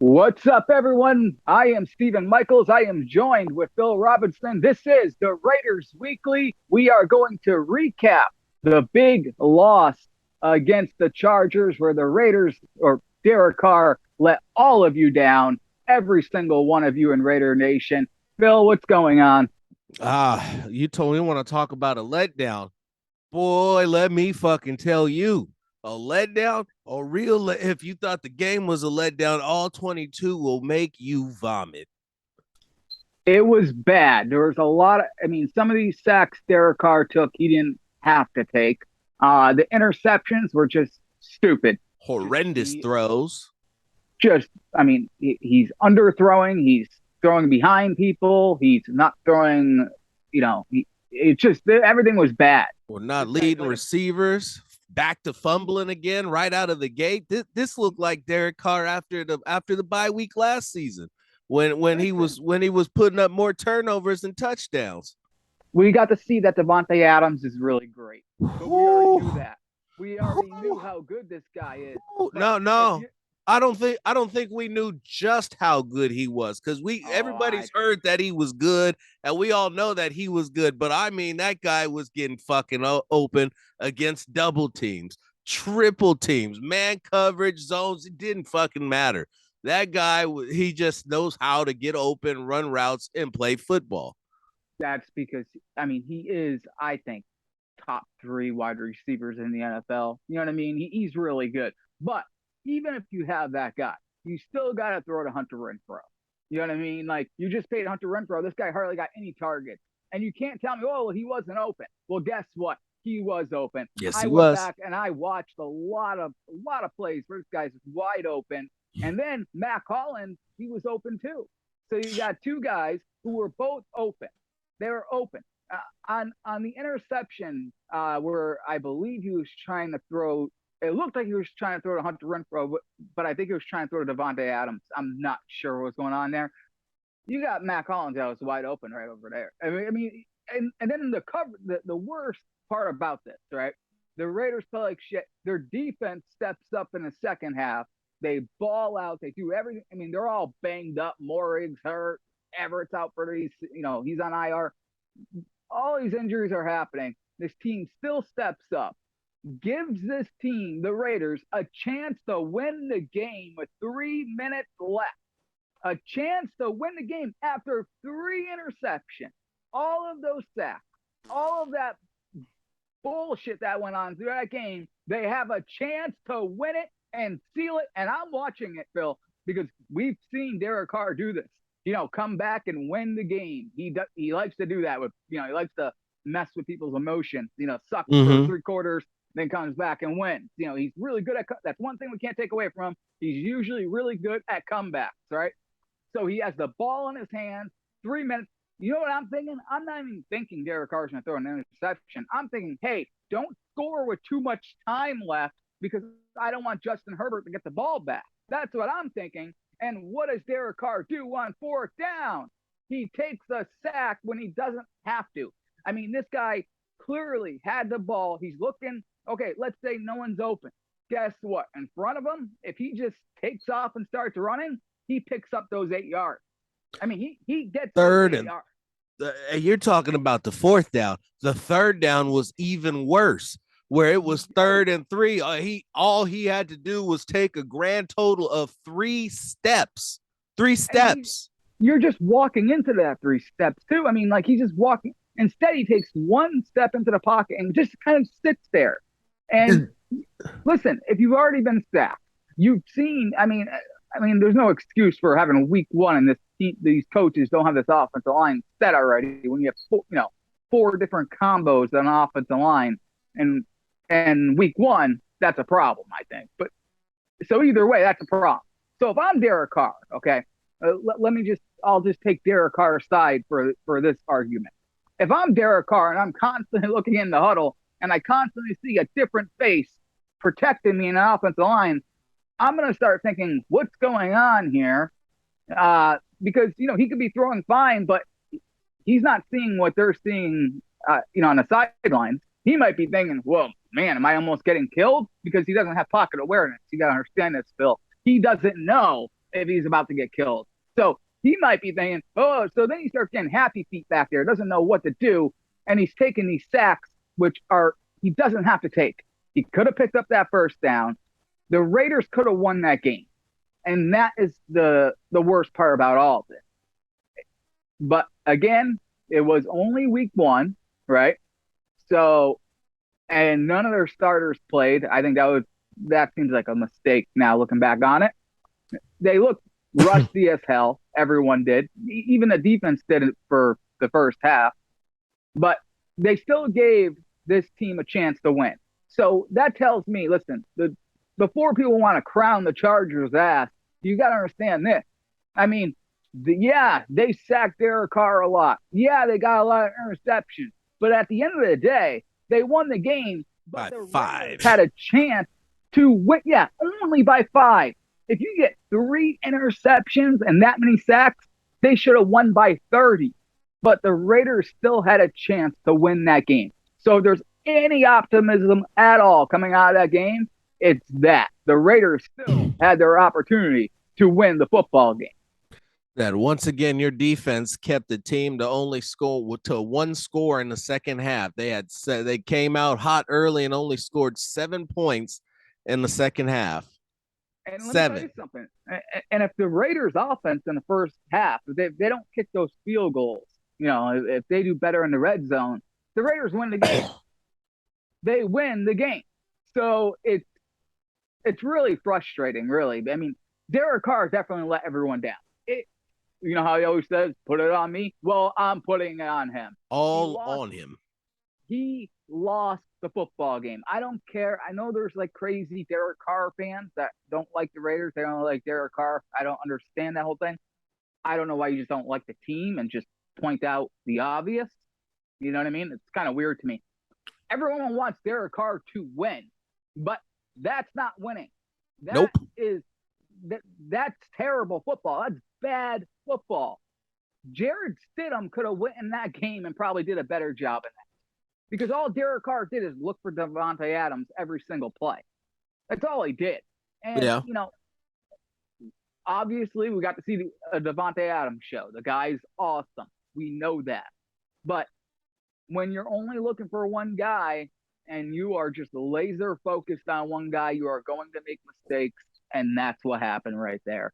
What's up, everyone? I am Stephen Michaels. I am joined with Phil Robinson. This is the Raiders Weekly. We are going to recap the big loss against the Chargers, where the Raiders or Derek Carr let all of you down, every single one of you in Raider Nation. Phil, what's going on? You told me you want to talk about a letdown. Boy, let me fucking tell you. A letdown, if you thought the game was a letdown, all 22 will make you vomit. It was bad. There was a lot of, some of these sacks Derek Carr took, he didn't have to take. The interceptions were just stupid. Horrendous throws. Just, he's underthrowing. He's throwing behind people. He's not throwing, it's just everything was bad. We're not leading receivers. Back to fumbling again right out of the gate. This looked like Derek Carr after the bye week last season when he was putting up more turnovers and touchdowns. We got to see that Davante Adams is really great. But we already knew that. We already knew how good this guy is. No. I don't think we knew just how good he was, because everybody's heard that he was good, and we all know that he was good. But I mean, that guy was getting fucking open against double teams, triple teams, man coverage, zones. It didn't fucking matter. That guy, he just knows how to get open, run routes, and play football. That's because, he is, I think, top 3 wide receivers in the NFL. You know what I mean? He's really good. But even if you have that guy, you still got to throw to Hunter Renfrow. You know what I mean? Like, you just paid Hunter Renfrow. This guy hardly got any targets. And you can't tell me, oh, well, he wasn't open. Well, guess what? He was open. Yes, he was. Back and I watched a lot of plays where this guy's wide open. And then Matt Collins, he was open too. So you got 2 guys who were both open. They were open. On the interception, where I believe he was trying to throw, it looked like he was trying to throw to Hunter Renfrow, but I think he was trying to throw to Davante Adams. I'm not sure what's going on there. You got Matt Collins that was wide open right over there. And then the cover, the worst part about this, right? The Raiders play like shit. Their defense steps up in the second half. They ball out. They do everything. They're all banged up. Morig's hurt. Everett's out for these. He's on IR. All these injuries are happening. This team still steps up, gives this team, the Raiders, a chance to win the game with 3 minutes left. A chance to win the game after 3 interceptions. All of those sacks, all of that bullshit that went on through that game, they have a chance to win it and seal it. And I'm watching it, Phil, because we've seen Derek Carr do this. Come back and win the game. He likes to do that with, he likes to mess with people's emotions, suck for 3 quarters, then comes back and wins. He's really good at, that's one thing we can't take away from him. He's usually really good at comebacks, right? So he has the ball in his hand, 3 minutes. You know what I'm thinking? I'm not even thinking Derek Carr's going to throw an interception. I'm thinking, hey, don't score with too much time left, because I don't want Justin Herbert to get the ball back. That's what I'm thinking. And what does Derek Carr do on 4th down? He takes a sack when he doesn't have to. This guy clearly had the ball. He's looking, okay, let's say no one's open. Guess what? In front of him, if he just takes off and starts running, he picks up those 8 yards. He gets 3rd and you're talking about the 4th down. The 3rd down was even worse, where it was 3rd and 3. All he had to do was take a grand total of 3 steps. 3 steps. You're just walking into that 3 steps too. He's just walking. Instead, he takes 1 step into the pocket and just kind of sits there. And listen, if you've already been sacked, you've seen. There's no excuse for having week 1 and these coaches don't have this offensive line set already. When you have 4 different combos on an offensive line, and week 1, that's a problem, I think. But so either way, that's a problem. So if I'm Derek Carr, okay, I'll just take Derek Carr aside for this argument. If I'm Derek Carr and I'm constantly looking in the huddle and I constantly see a different face protecting me in the offensive line, I'm going to start thinking, what's going on here? Because, he could be throwing fine, but he's not seeing what they're seeing, on the sidelines. He might be thinking, whoa, man, am I almost getting killed? Because he doesn't have pocket awareness. You got to understand this, Phil. He doesn't know if he's about to get killed. So he might be thinking, oh, so then he starts getting happy feet back there, doesn't know what to do, and he's taking these sacks, which are he doesn't have to take. He could have picked up that first down. The Raiders could have won that game. And that is the worst part about all of it. But again, it was only week 1, right? So, and none of their starters played. I think that seems like a mistake now looking back on it. They looked rusty as hell. Everyone did. Even the defense did it for the first half. But they still gave this team a chance to win. So that tells me, listen, before people want to crown the Chargers' ass, you got to understand this. I mean, they sacked Derek Carr a lot. Yeah, they got a lot of interceptions. But at the end of the day, they won the game. But by 5. Had a chance to win. Yeah, only by 5. If you get 3 interceptions and that many sacks, they should have won by 30. But the Raiders still had a chance to win that game. So if there's any optimism at all coming out of that game, it's that the Raiders still had their opportunity to win the football game. That once again, your defense kept the team to only score to 1 score in the second half. They came out hot early and only scored 7 points in the second half. And let me tell you something. And if the Raiders' offense in the first half, if they don't kick those field goals, if they do better in the red zone, the Raiders win the game. They win the game. So it's really frustrating, really. I mean, Derek Carr definitely let everyone down. You know how he always says, put it on me? Well, I'm putting it on him. All on him. He lost the football game. I don't care. I know there's like crazy Derek Carr fans that don't like the Raiders. They don't like Derek Carr. I don't understand that whole thing. I don't know why you just don't like the team and just point out the obvious. You know what I mean? It's kind of weird to me. Everyone wants Derek Carr to win, but that's not winning. Nope. That's terrible football. That's bad football. Jared Stidham could have won in that game and probably did a better job in that. Because all Derek Carr did is look for Davante Adams every single play. That's all he did. And, obviously we got to see a Davante Adams show. The guy's awesome. We know that. But when you're only looking for one guy and you are just laser focused on one guy, you are going to make mistakes. And that's what happened right there.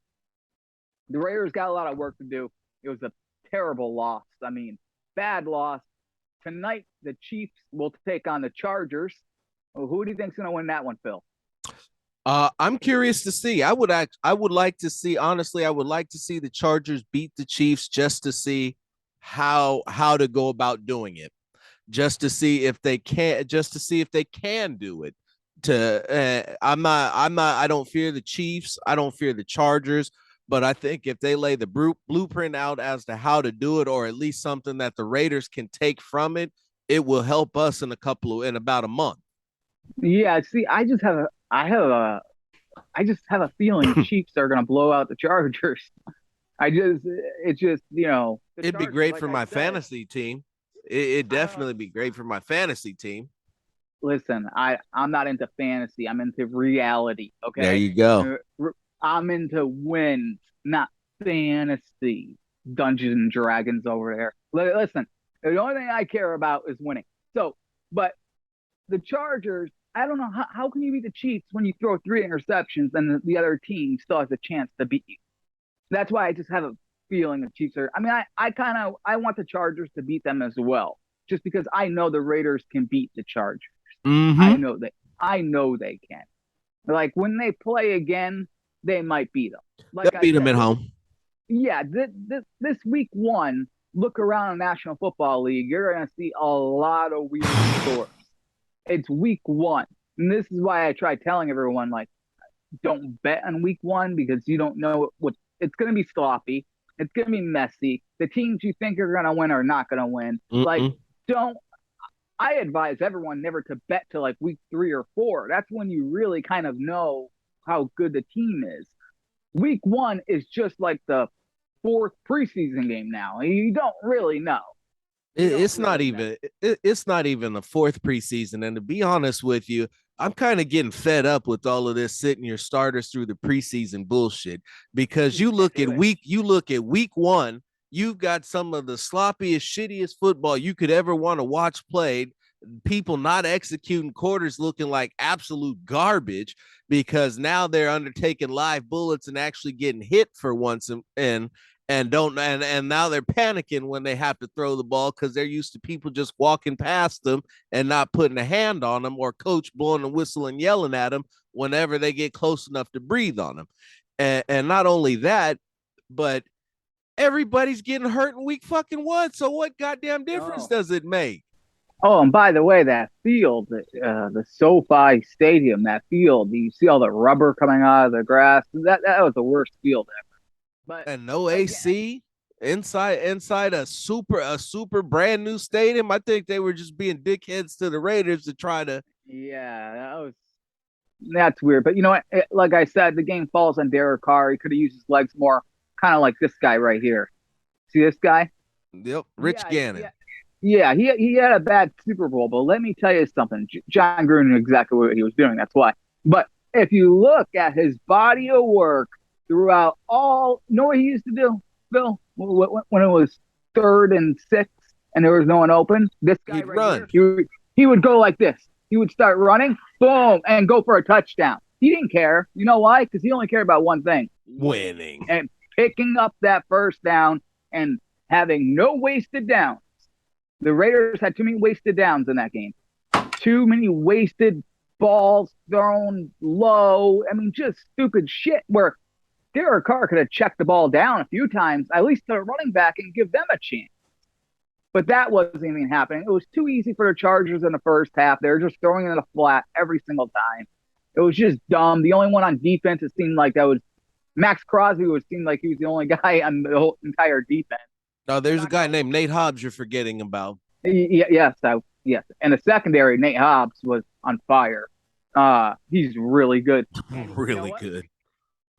The Raiders got a lot of work to do. It was a terrible loss. I mean, bad loss. Tonight, the Chiefs will take on the Chargers. Well, who do you think's going to win that one, Phil? I'm curious to see. I would like to see, honestly, I would like to see the Chargers beat the Chiefs just to see how to go about doing it. Just to see if they can do it. I don't fear the Chiefs. I don't fear the Chargers. But I think if they lay the blueprint out as to how to do it, or at least something that the Raiders can take from it, it will help us in about a month. Yeah, see, I just have a feeling Chiefs are going to blow out the Chargers. It'd be great for my fantasy team. It'd definitely be great for my fantasy team. Listen, I'm not into fantasy. I'm into reality. Okay. There you go. I'm into wins, not fantasy. Dungeons and Dragons over there. Listen, the only thing I care about is winning. So, but the Chargers, I don't know how can you beat the Chiefs when you throw 3 interceptions and the other team still has a chance to beat you. That's why I just have a feeling the Chiefs are. I mean, I want the Chargers to beat them as well, just because I know the Raiders can beat the Chargers. Mm-hmm. I know they can. Like when they play again, they might beat them. They'll beat them at home. Yeah, this week 1, look around the National Football League, you're going to see a lot of weird scores. It's week 1. And this is why I try telling everyone, like, don't bet on week 1 because you don't know what it's going to be sloppy. It's going to be messy. The teams you think are going to win are not going to win. Mm-mm. Like, I advise everyone never to bet till like week 3 or 4. That's when you really kind of know how good the team is. Week 1 is just like the 4th preseason game now. You don't really know. It's not even the 4th preseason. And to be honest with you, I'm kind of getting fed up with all of this sitting your starters through the preseason bullshit, because You can't do it. you look at week one, you've got some of the sloppiest, shittiest football you could ever want to watch played. People not executing, quarters looking like absolute garbage because now they're undertaking live bullets and actually getting hit for once, and now they're panicking when they have to throw the ball because they're used to people just walking past them and not putting a hand on them, or coach blowing a whistle and yelling at them whenever they get close enough to breathe on them. And not only that, but everybody's getting hurt in week fucking one. So what goddamn difference does it make? Oh, and by the way, that field, the SoFi Stadium, that field, you see all the rubber coming out of the grass. That was the worst field ever. But And no again, AC inside a super brand new stadium. I think they were just being dickheads to the Raiders to try to. yeah, that's weird. But you know what? Like I said, the game falls on Derek Carr. He could have used his legs more, kind of like this guy right here. See this guy? Yep, Rich Yeah, Gannon. yeah, yeah. He had a bad Super Bowl, but let me tell you something. John Gruden knew exactly what he was doing. That's why. But if you look at his body of work throughout all, you know what he used to do, Phil? When it was 3rd and 6 and there was no one open, this guy He'd right run. here, he would go like this. He would start running, boom, and go for a touchdown. He didn't care. You know why? Because he only cared about one thing: Winning. and picking up that first down and having no wasted downs. The Raiders had too many wasted downs in that game. Too many wasted balls thrown low. I mean, just stupid shit where Derek Carr could have checked the ball down a few times, at least to the running back, and give them a chance. But that wasn't even happening. It was too easy for the Chargers in the first half. They were just throwing in the flat every single time. It was just dumb. The only one on defense, it seemed like that was Max Crosby. It seemed like he was the only guy on the whole entire defense. No, there's a guy named Nate Hobbs you're forgetting about. Yes, yes. And the secondary, Nate Hobbs was on fire. He's really good. Really good.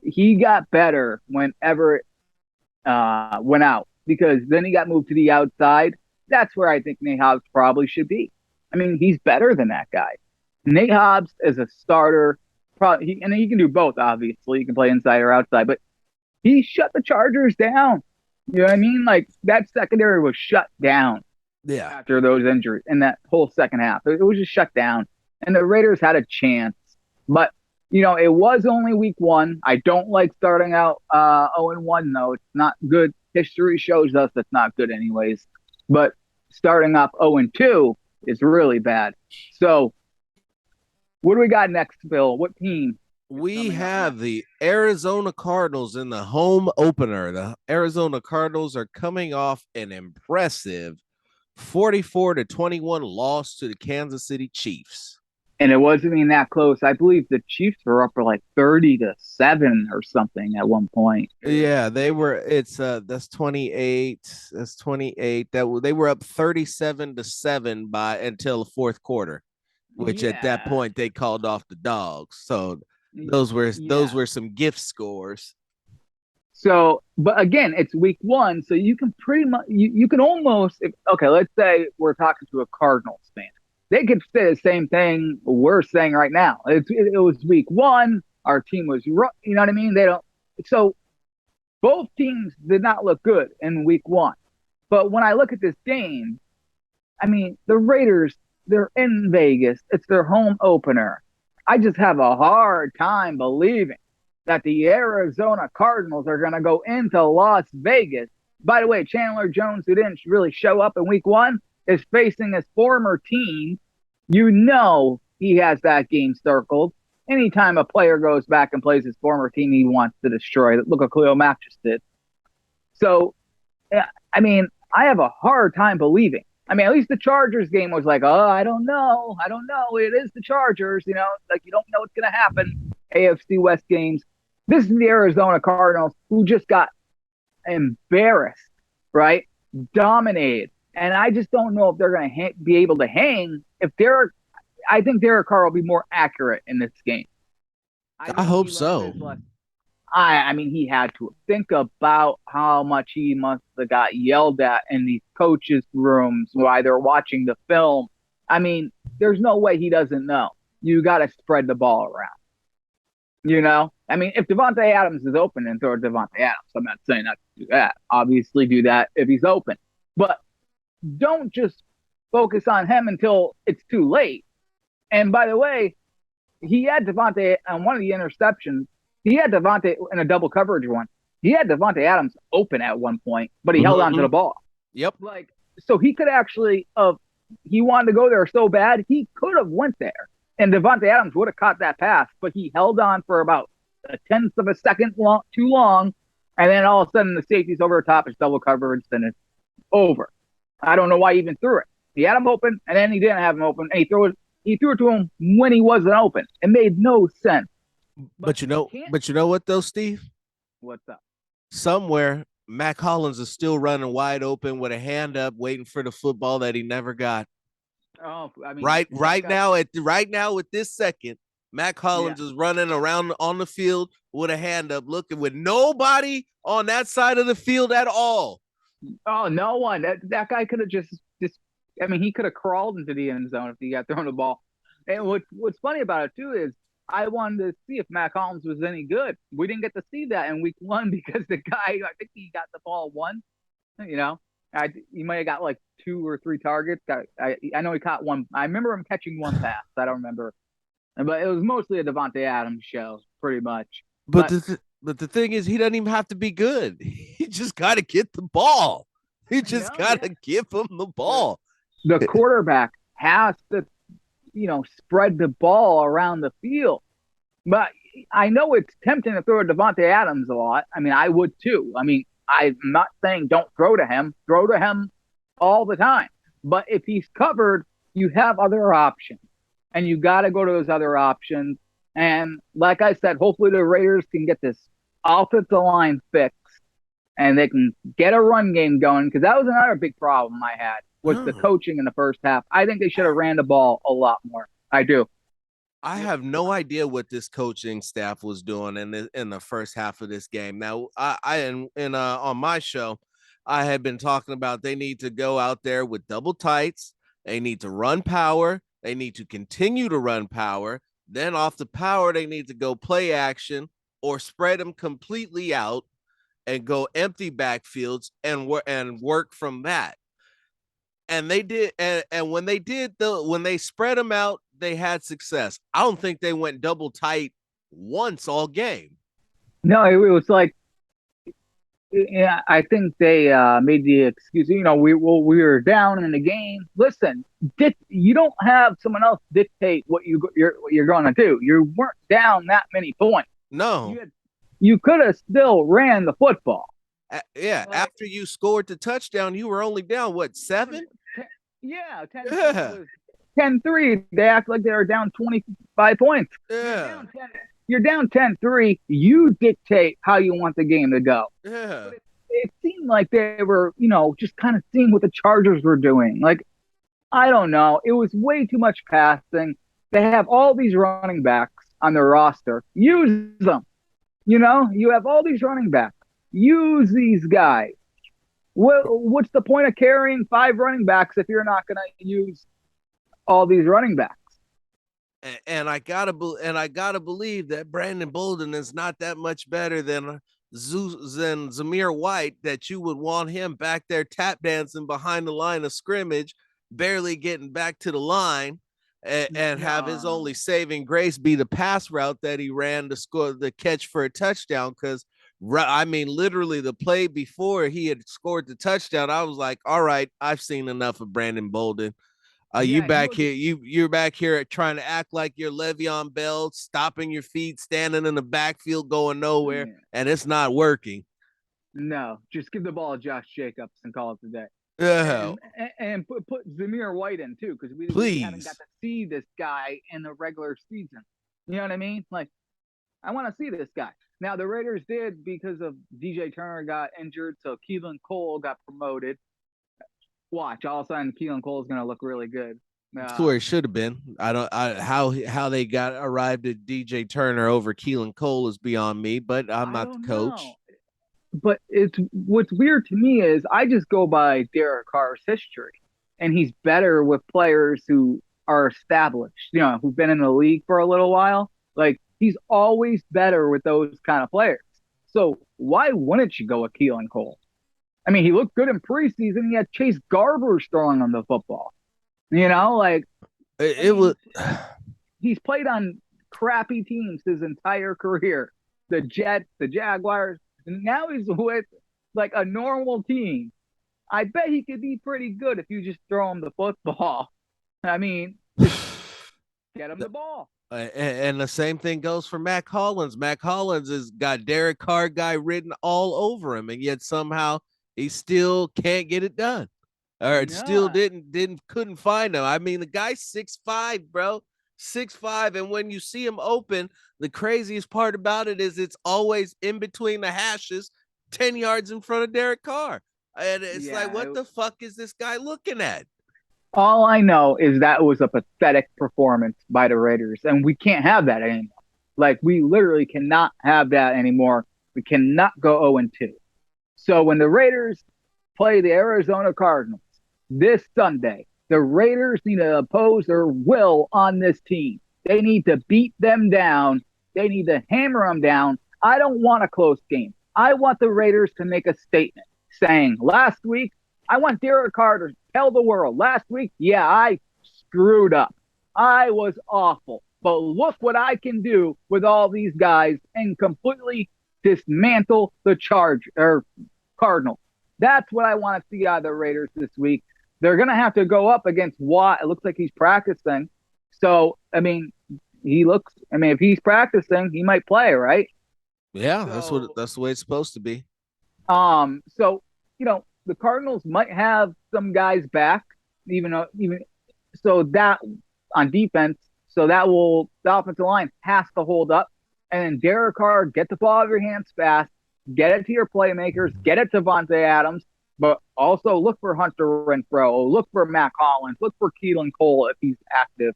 He got better whenever it went out, because then he got moved to the outside. That's where I think Nate Hobbs probably should be. I mean, he's better than that guy. Nate Hobbs is a starter, and he can do both. Obviously, he can play inside or outside, but he shut the Chargers down. You know what I mean? Like, that secondary was shut down. Yeah. After those injuries in that whole second half, it was just shut down, and the Raiders had a chance. But you know, it was only week one. I don't like starting out 0-1 though. It's not good. History shows us that's not good anyways. But starting off 0-2 is really bad. So, what do we got next, Bill? What team? We have the Arizona Cardinals in the home opener. The Arizona Cardinals are coming off an impressive 44-21 loss to the Kansas City Chiefs. And it wasn't even that close. I believe the Chiefs were up for like 30-7 or something at one point. Yeah, they were. That's 28. That's 28. They were up 37-7 by until the fourth quarter, which at that point they called off the dogs. So those were some gift scores. So, but again, it's week one, so you can pretty much you can almost okay. Let's say we're talking to a Cardinals fan. They could say the same thing we're saying right now. It was week one. Our team was, you know what I mean? They don't. So both teams did not look good in week one. But when I look at this game, I mean, the Raiders, they're in Vegas. It's their home opener. I just have a hard time believing that the Arizona Cardinals are going to go into Las Vegas. By the way, Chandler Jones, who didn't really show up in week one, is facing his former team. You know he has that game circled. Anytime a player goes back and plays his former team, he wants to destroy it. Look what Khalil Mack just did. So, I mean, I have a hard time believing. I mean, at least the Chargers game was like, oh, I don't know. It is the Chargers, you know, like you don't know what's going to happen. AFC West games. This is the Arizona Cardinals, who just got embarrassed, right? Dominated. And I just don't know if they're going to be able to hang. I think Derek Carr will be more accurate in this game. I hope so. I mean, he had to think about how much he must have got yelled at in these coaches' rooms while they're watching the film. I mean, there's no way he doesn't know. you got to spread the ball around. I mean, if Davante Adams is open, then throw Davante Adams. I'm not saying not to do that. Obviously, do that if he's open, but don't just focus on him until it's too late. And by the way, he had Davante on one of the interceptions. He had Davante in a double coverage one. He had Davante Adams open at one point, but he held on to the ball. Yep. So he could actually, he wanted to go there so bad, he could have went there. And Davante Adams would have caught that pass, but he held on for about a tenth of a second too long. And then all of a sudden the safety's over the top. It's double coverage. Then it's over. I don't know why he even threw it. He had him open, and then he didn't have him open. And he threw it to him when he wasn't open. It made no sense. But you know what though, Steve? What's up? Somewhere Mac Hollins is still running wide open with a hand up, waiting for the football that he never got. Oh, I mean, right now at this second, Mac Hollins is running around on the field with a hand up, looking with nobody on that side of the field at all. Oh, no one. That guy could have just. I mean, he could have crawled into the end zone if he got thrown the ball. And what's funny about it too is I wanted to see if Mac Hollins was any good. We didn't get to see that in week 1 because the guy, I think he got the ball once. He might have got like 2 or 3 targets. I know he caught one. I remember him catching one pass. I don't remember, but it was mostly a Davante Adams show, pretty much. But the thing is, he doesn't even have to be good. He just got to get the ball. He just got to give him the ball. The quarterback has to, spread the ball around the field. But I know it's tempting to throw to Davante Adams a lot. I mean, I would too. I mean, I'm not saying don't throw to him. Throw to him all the time. But if he's covered, you have other options. And you got to go to those other options. And like I said, hopefully the Raiders can get this offensive line fixed and they can get a run game going, because that was another big problem I had, was the coaching in the first half. I think they should have ran the ball a lot more. I do. I have no idea what this coaching staff was doing in the first half of this game. Now, on my show, I had been talking about they need to go out there with double tights. They need to run power. They need to continue to run power. Then off the power, they need to go play action or spread them completely out and go empty backfields and work from that. And they did, and when they spread them out, they had success. I don't think they went double tight once all game. No, it was like, I think they made the excuse. We were down in the game. Listen, you don't have someone else dictate what you're going to do. You weren't down that many points. No, you could have still ran the football. After you scored the touchdown, you were only down, what, 7? 10-3. They act like they were down 25 points. Yeah. You're down 10-3. You dictate how you want the game to go. Yeah. But it seemed like they were, just kind of seeing what the Chargers were doing. Like, I don't know. It was way too much passing. They have all these running backs on their roster. Use them. You have all these running backs. Use these guys. What's the point of carrying 5 running backs if you're not going to use all these running backs? And I gotta believe that Brandon Bolden is not that much better than Zamir White, that you would want him back there tap dancing behind the line of scrimmage, barely getting back to the line, and have his only saving grace be the pass route that he ran to score the catch for a touchdown. Because I mean, literally the play before he had scored the touchdown, I was like, all right, I've seen enough of Brandon Bolden. You're back here trying to act like you're Le'Veon Bell, stopping your feet, standing in the backfield, going nowhere, and it's not working. No, just give the ball to Josh Jacobs and call it the day. And put Zamir White in too, because we haven't got to see this guy in the regular season. You know what I mean? Like, I want to see this guy. Now, the Raiders did, because of DJ Turner got injured, so Keelan Cole got promoted. Watch, all of a sudden Keelan Cole is going to look really good. That's where it should have been. How they got arrived at DJ Turner over Keelan Cole is beyond me, but I'm not the coach. But what's weird to me is I just go by Derek Carr's history, and he's better with players who are established, who've been in the league for a little while. Like he's always better with those kind of players. So why wouldn't you go with Keelan Cole? I mean, he looked good in preseason. He had Chase Garbers throwing on the football. Like it was. He's played on crappy teams his entire career. The Jets, the Jaguars, and now he's with like a normal team. I bet he could be pretty good if you just throw him the football. I mean, get him the ball. And the same thing goes for Mac Hollins. Mac Hollins has got Derek Carr guy written all over him, and yet somehow he still can't get it done, or it still couldn't find him. I mean, the guy's 6'5", bro, 6'5", and when you see him open, the craziest part about it is it's always in between the hashes, 10 yards in front of Derek Carr, and it's like, what the fuck is this guy looking at? All I know is that it was a pathetic performance by the Raiders, and we can't have that anymore. Like, we literally cannot have that anymore. We cannot go 0-2. So when the Raiders play the Arizona Cardinals this Sunday, the Raiders need to impose their will on this team. They need to beat them down. They need to hammer them down. I don't want a close game. I want the Raiders to make a statement saying, last week, I want Derek Carr to tell the world, last week, yeah, I screwed up. I was awful. But look what I can do with all these guys and completely dismantle the Cardinals. That's what I want to see out of the Raiders this week. They're going to have to go up against Watt. It looks like he's practicing. So, I mean, if he's practicing, he might play, right? Yeah, that's the way it's supposed to be. So, the Cardinals might have some guys back, even so that on defense. So that the offensive line has to hold up. And then Derek Carr, get the ball out of your hands fast, get it to your playmakers, get it to Vontae Adams, but also look for Hunter Renfrow, look for Mac Hollins, look for Keelan Cole if he's active,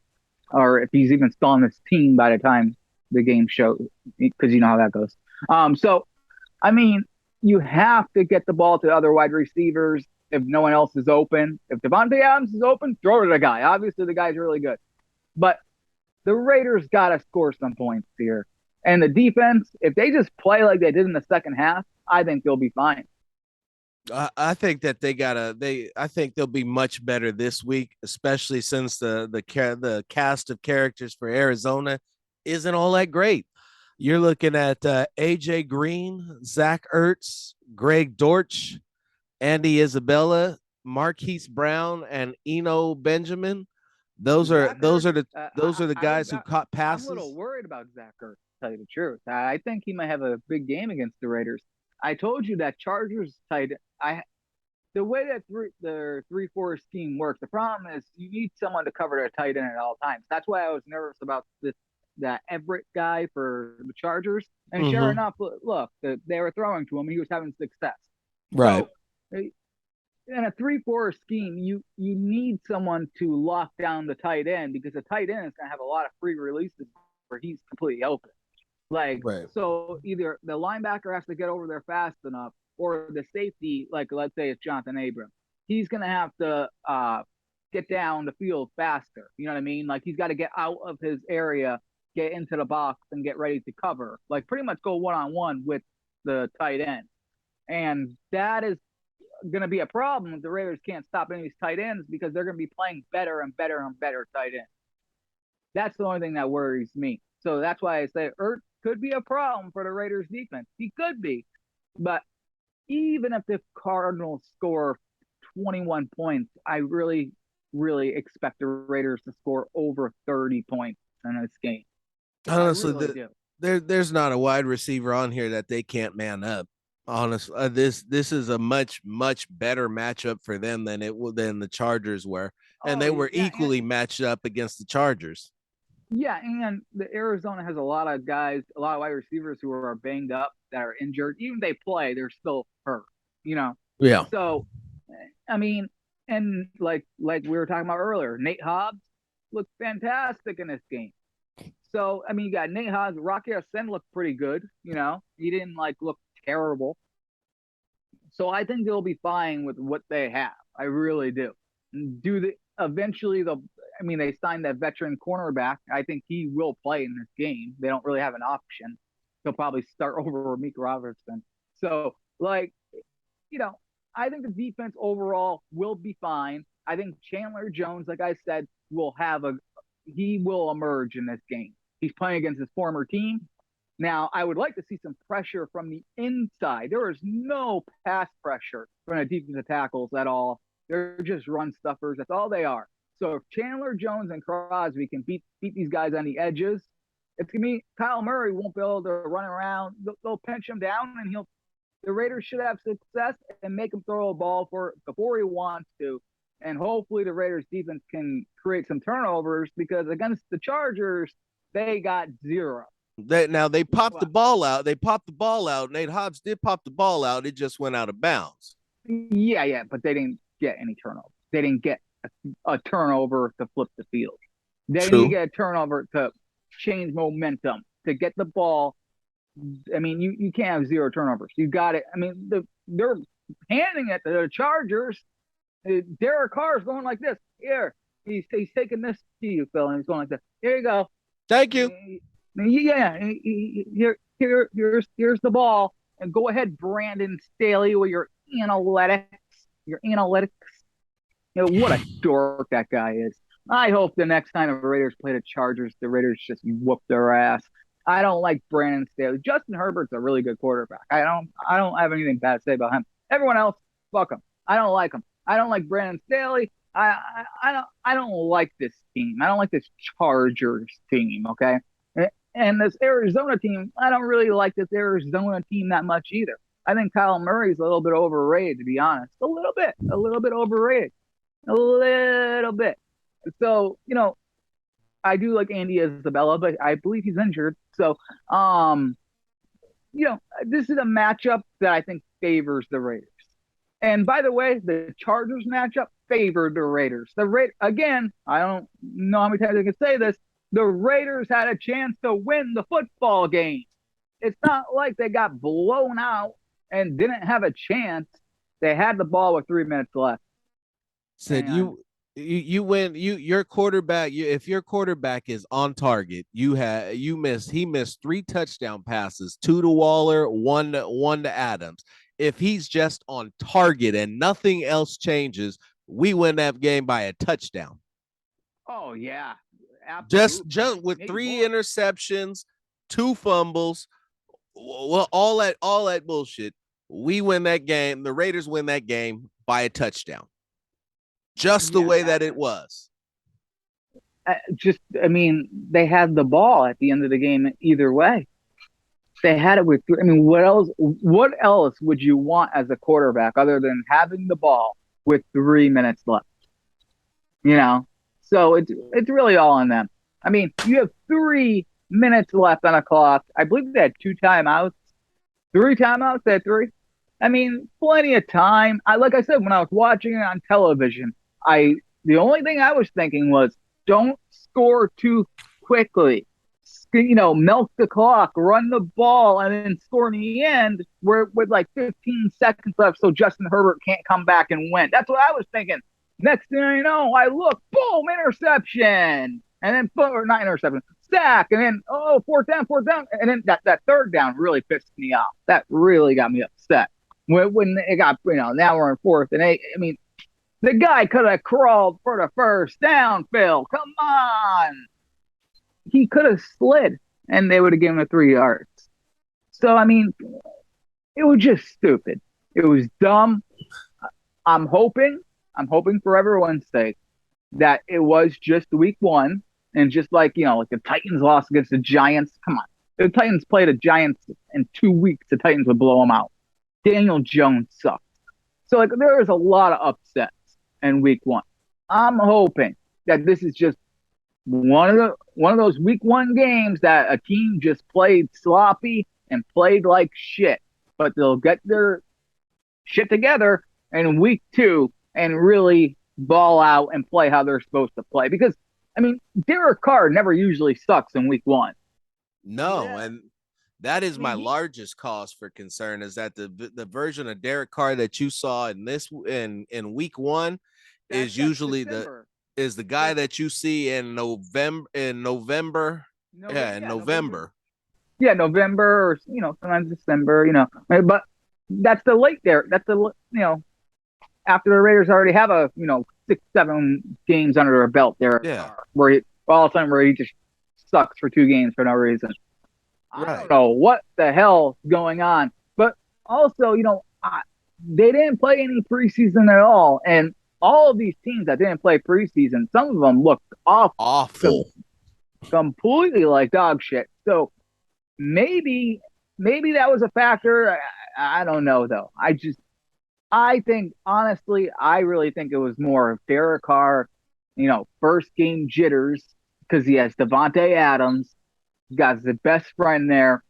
or if he's even still on this team by the time the game shows, because you know how that goes. So, I mean, you have to get the ball to other wide receivers if no one else is open. If Davante Adams is open, throw it to the guy. Obviously, the guy's really good. But the Raiders got to score some points here. And the defense, if they just play like they did in the second half, I think they'll be fine. I think that I think they'll be much better this week, especially since the cast of characters for Arizona isn't all that great. You're looking at AJ Green, Zach Ertz, Greg Dortch, Andy Isabella, Marquise Brown, and Eno Benjamin. Those are the guys who caught passes. I'm a little worried about Zach Ertz, to tell you the truth. I think he might have a big game against the Raiders. I told you that Chargers tight. The way that the 3-4 scheme works, the problem is you need someone to cover their tight end at all times. That's why I was nervous about that Everett guy for the Chargers. And sure enough, look, they were throwing to him. He was having success. Right. So, in a 3-4 scheme, you need someone to lock down the tight end, because the tight end is going to have a lot of free releases where he's completely open. So either the linebacker has to get over there fast enough, or the safety, like let's say it's Jonathan Abram, he's going to have to get down the field faster. You know what I mean? Like he's got to get out of his area, get into the box, and get ready to cover. Like pretty much go one-on-one with the tight end. And that is going to be a problem if the Raiders can't stop any of these tight ends, because they're going to be playing better and better and better tight ends. That's the only thing that worries me. So that's why I say Ertz could be a problem for the Raiders defense. He could be. But even if the Cardinals score 21 points, I really, really expect the Raiders to score over 30 points in this game. Honestly, there's not a wide receiver on here that they can't man up. Honestly, this is a much better matchup for them than the Chargers were, and they were equally matched up against the Chargers. Yeah, and the Arizona has a lot of guys, a lot of wide receivers who are banged up, that are injured. Even if they play, they're still hurt. Yeah. So, I mean, and like we were talking about earlier, Nate Hobbs looked fantastic in this game. So, I mean, you got Nate Hobbs. Rocky Ya-Sin looked pretty good. He didn't look terrible. So I think they'll be fine with what they have. I really do. Eventually I mean, they signed that veteran cornerback. I think he will play in this game. They don't really have an option. He'll probably start over Meek Robertson. So, like, you know, I think the defense overall will be fine. I think Chandler Jones, like I said, he will emerge in this game. He's playing against his former team. Now, I would like to see some pressure from the inside. There is no pass pressure from the defensive tackles at all. They're just run stuffers. That's all they are. So if Chandler Jones and Crosby can beat these guys on the edges, it's gonna be Kyle Murray won't be able to run around. They'll pinch him down, and the Raiders should have success and make him throw a ball before he wants to. And hopefully the Raiders defense can create some turnovers, because against the Chargers, they got zero. They popped the ball out. They popped the ball out. Nate Hobbs did pop the ball out. It just went out of bounds. Yeah, but they didn't get any turnovers. They didn't get a turnover to flip the field. They didn't get a turnover to change momentum, to get the ball. I mean, you can't have zero turnovers. You got it. I mean, they're handing it to the Chargers. Derek Carr's going like this. Here, he's taking this to you, Phil, and he's going like this. Here you go. Thank you. Yeah, here's the ball, and go ahead, Brandon Staley, with your analytics. You know what a dork that guy is. I hope the next time the Raiders play the Chargers, the Raiders just whoop their ass. I don't like Brandon Staley. Justin Herbert's a really good quarterback. I don't have anything bad to say about him. Everyone else, fuck him. I don't like him. I don't like Brandon Staley. I don't like this team. I don't like this Chargers team. Okay. And this Arizona team, I don't really like this Arizona team that much either. I think Kyle Murray's a little bit overrated, to be honest. A little bit overrated. A little bit. So, you know, I do like Andy Isabella, but I believe he's injured. So, you know, this is a matchup that I think favors the Raiders. And by the way, the Chargers matchup favored the Raiders. Again, I don't know how many times I can say this. The Raiders had a chance to win the football game. It's not like they got blown out and didn't have a chance. They had the ball with 3 minutes left. Said you win. Your quarterback. If your quarterback is on target, he missed 3 touchdown passes, 2 to Waller, one to Adams. If he's just on target and nothing else changes, we win that game by a touchdown. Oh yeah. Absolutely. Just with 3 interceptions, 2 fumbles, well, all that bullshit. We win that game. The Raiders win that game by a touchdown. Just the way that it was. I mean, they had the ball at the end of the game either way. They had it with. I mean, what else would you want as a quarterback other than having the ball with 3 minutes left? You know. So it's really all on them. I mean, you have 3 minutes left on a clock. I believe they had 2 timeouts. 3 timeouts, they had 3. I mean, plenty of time. Like I said, when I was watching it on television, the only thing I was thinking was, don't score too quickly. You know, milk the clock, run the ball, and then score in the end with like 15 seconds left so Justin Herbert can't come back and win. That's what I was thinking. Next thing I know, I look, boom, interception. And then, or not interception, sack. And then, fourth down. And then that third down really pissed me off. That really got me upset. When it got, you know, now we're in 4th and 8. I mean, the guy could have crawled for the first down, Phil. Come on. He could have slid, and they would have given him 3 yards. So, I mean, it was just stupid. It was dumb. I'm hoping for everyone's sake that it was just week 1, and just like, you know, like the Titans lost against the Giants. Come on. If the Titans played the Giants in 2 weeks, the Titans would blow them out. Daniel Jones sucked. So, like, there was a lot of upsets in week 1. I'm hoping that this is just one of those week 1 games that a team just played sloppy and played like shit, but they'll get their shit together in week 2 and really ball out and play how they're supposed to play. Because, I mean, Derek Carr never usually sucks in week 1. No, and that is my largest cause for concern, is that the version of Derek Carr that you saw in week 1 is usually is the guy that you see in November. Yeah, in November. Yeah, November or sometimes December. But that's the late there. That's the after the Raiders already have a 6-7 games under their belt there. Yeah. Where all of a sudden where he just sucks for 2 games for no reason. Right. I don't know what the hell is going on. But also, they didn't play any preseason at all. And all of these teams that didn't play preseason, some of them looked awful. Completely like dog shit. So maybe that was a factor. I don't know, though. I think, honestly, I really think it was more of Derek Carr, first game jitters because he has Davante Adams. He's got his best friend there.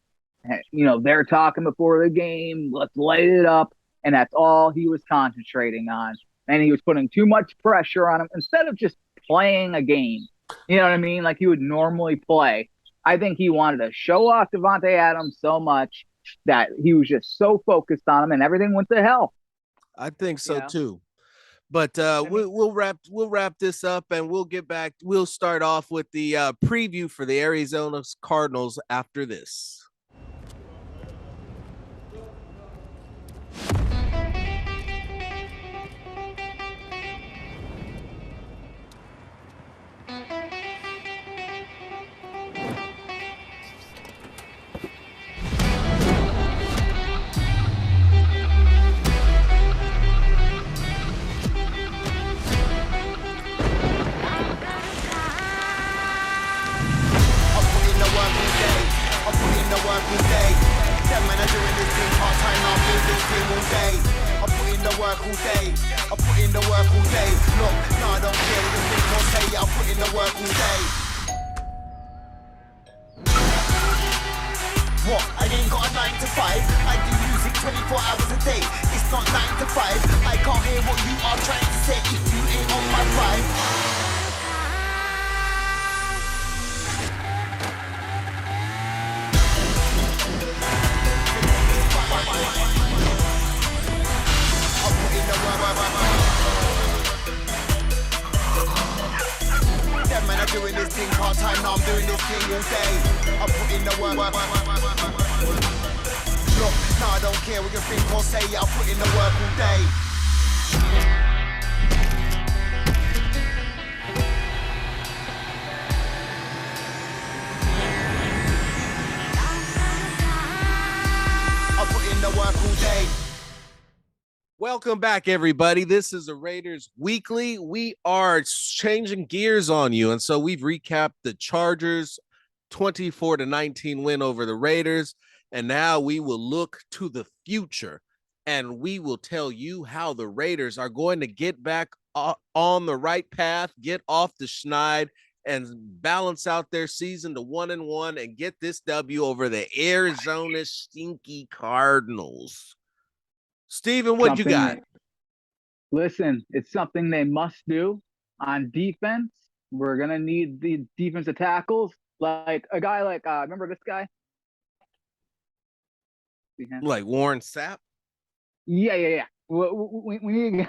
They're talking before the game. Let's light it up. And that's all he was concentrating on. And he was putting too much pressure on him instead of just playing a game. You know what I mean? Like you would normally play. I think he wanted to show off Davante Adams so much that he was just so focused on him and everything went to hell. I think so too. But we'll wrap this up and we'll get back. We'll start off with the preview for the Arizona Cardinals after this. Welcome back, everybody. This is the Raiders Weekly. We are changing gears on you, and so we've recapped the Chargers 24-19 win over the Raiders, and now we will look to the future, and we will tell you how the Raiders are going to get back on the right path, get off the schneid, and balance out their season to 1-1 and get this W over the Arizona stinky Cardinals. Steven, what you got? Listen, it's something they must do on defense. We're going to need the defensive tackles. Like a guy like, remember this guy? Like Warren Sapp? Yeah. We need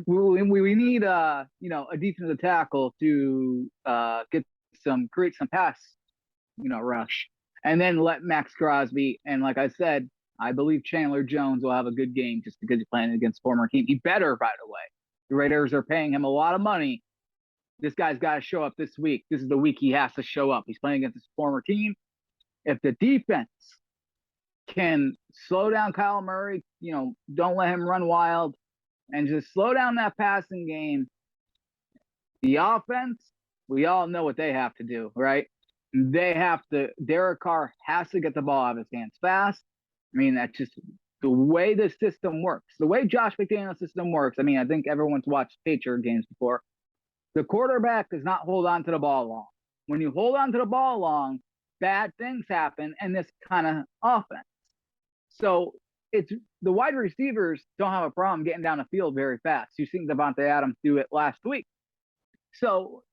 we need a defensive tackle to create some pass rush, and then let Max Crosby, and like I said, I believe Chandler Jones will have a good game just because he's playing against former team. He better, by the way. The Raiders are paying him a lot of money. This guy's got to show up this week. This is the week he has to show up. He's playing against his former team. If the defense can slow down Kyle Murray, don't let him run wild, and just slow down that passing game, the offense, we all know what they have to do, right? Derek Carr has to get the ball out of his hands fast. I mean, that's just the way the system works. The way Josh McDaniel's system works, I mean, I think everyone's watched Patriot games before. The quarterback does not hold on to the ball long. When you hold on to the ball long, bad things happen in this kind of offense. So it's the wide receivers don't have a problem getting down the field very fast. You've seen Davante Adams do it last week. So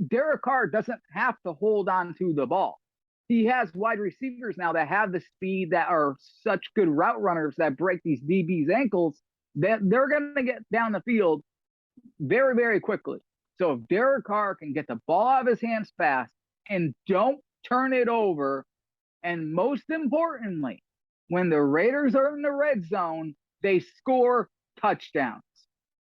Derek Carr doesn't have to hold on to the ball. He has wide receivers now that have the speed, that are such good route runners that break these DBs' ankles, that they're going to get down the field very, very quickly. So if Derek Carr can get the ball out of his hands fast and don't turn it over, and most importantly, when the Raiders are in the red zone, they score touchdowns.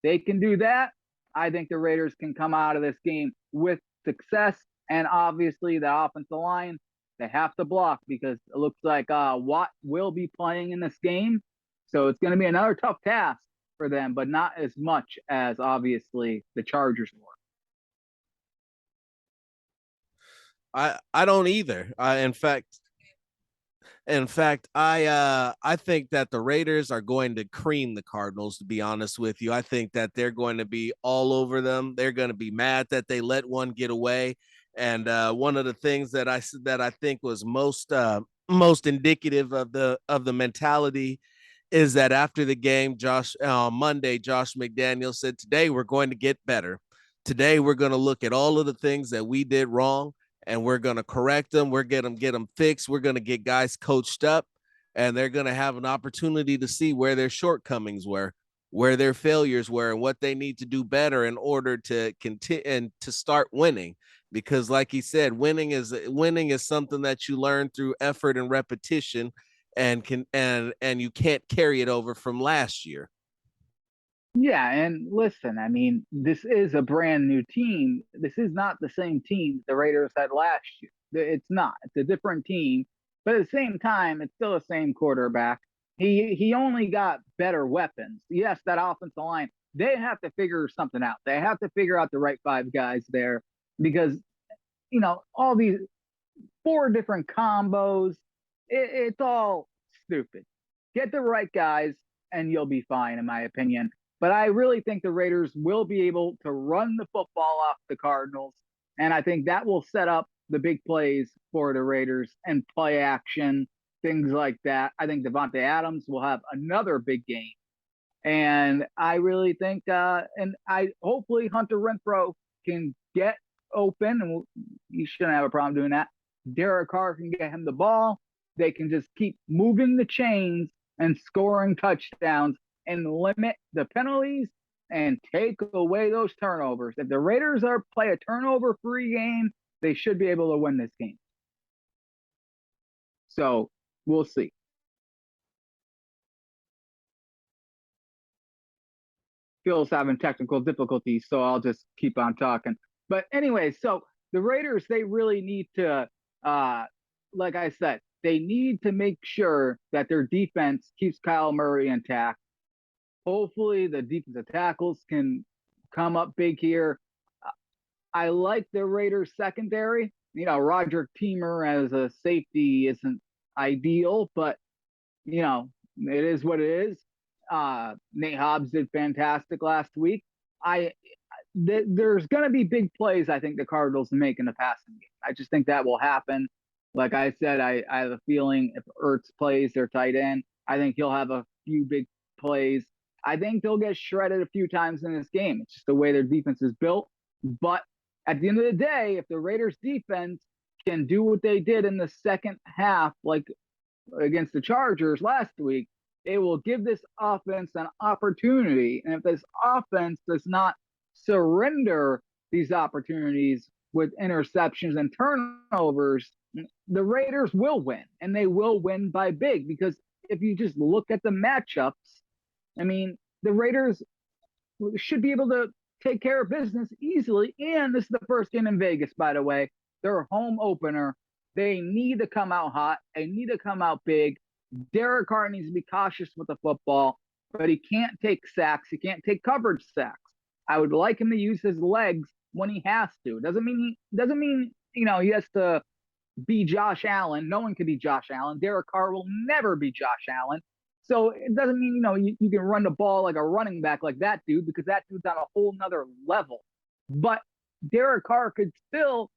They can do that. I think the Raiders can come out of this game with success. And obviously, the offensive line, they have to block because it looks like Watt will be playing in this game. So it's going to be another tough task for them, but not as much as obviously the Chargers were. I don't either. In fact, I think that the Raiders are going to cream the Cardinals, to be honest with you. I think that they're going to be all over them. They're going to be mad that they let one get away. And one of the things that I think was most indicative of the mentality is that after the game, Monday, Josh McDaniel said, "Today we're going to get better. Today we're going to look at all of the things that we did wrong, and we're going to correct them. We're going to get them fixed. We're going to get guys coached up, and they're going to have an opportunity to see where their shortcomings were, where their failures were, and what they need to do better in order to continue and to start winning." Because like he said, winning is something that you learn through effort and repetition, and you can't carry it over from last year. Yeah, and listen, I mean, this is a brand new team. This is not the same team the Raiders had last year. It's not. It's a different team, but at the same time, it's still the same quarterback. He only got better weapons. Yes, that offensive line, they have to figure something out. They have to figure out the right five guys there because, all these 4 different combos, it's all stupid. Get the right guys and you'll be fine, in my opinion. But I really think the Raiders will be able to run the football off the Cardinals. And I think that will set up the big plays for the Raiders and play action, things like that. I think Davante Adams will have another big game. And I really think, hopefully Hunter Renfrow can get open, and you shouldn't have a problem doing that. Derek Carr can get him the ball. They can just keep moving the chains and scoring touchdowns and limit the penalties and take away those turnovers. If the Raiders play a turnover-free game, they should be able to win this game. So we'll see. Phil's having technical difficulties, so I'll just keep on talking. But anyway, so the Raiders, they really need to, like I said, they need to make sure that their defense keeps Kyle Murray intact. Hopefully the defensive tackles can come up big here. I like the Raiders secondary. Roger Teamer as a safety isn't ideal, but, it is what it is. Nate Hobbs did fantastic last week. There's going to be big plays I think the Cardinals make in the passing game. I just think that will happen. Like I said, I have a feeling if Ertz plays their tight end, I think he'll have a few big plays. I think they'll get shredded a few times in this game. It's just the way their defense is built. But at the end of the day, if the Raiders defense can do what they did in the second half, like against the Chargers last week, it will give this offense an opportunity. And if this offense does not surrender these opportunities with interceptions and turnovers, the Raiders will win, and they will win by big. Because if you just look at the matchups, I mean, the Raiders should be able to take care of business easily. And this is the first game in Vegas, by the way. Their home opener. They need to come out hot. They need to come out big. Derek Carr needs to be cautious with the football, but he can't take sacks. He can't take coverage sacks. I would like him to use his legs when he has to. Doesn't mean he has to be Josh Allen. No one can be Josh Allen. Derek Carr will never be Josh Allen. So it doesn't mean, you can run the ball like a running back like that dude, because that dude's on a whole nother level. But Derek Carr could still,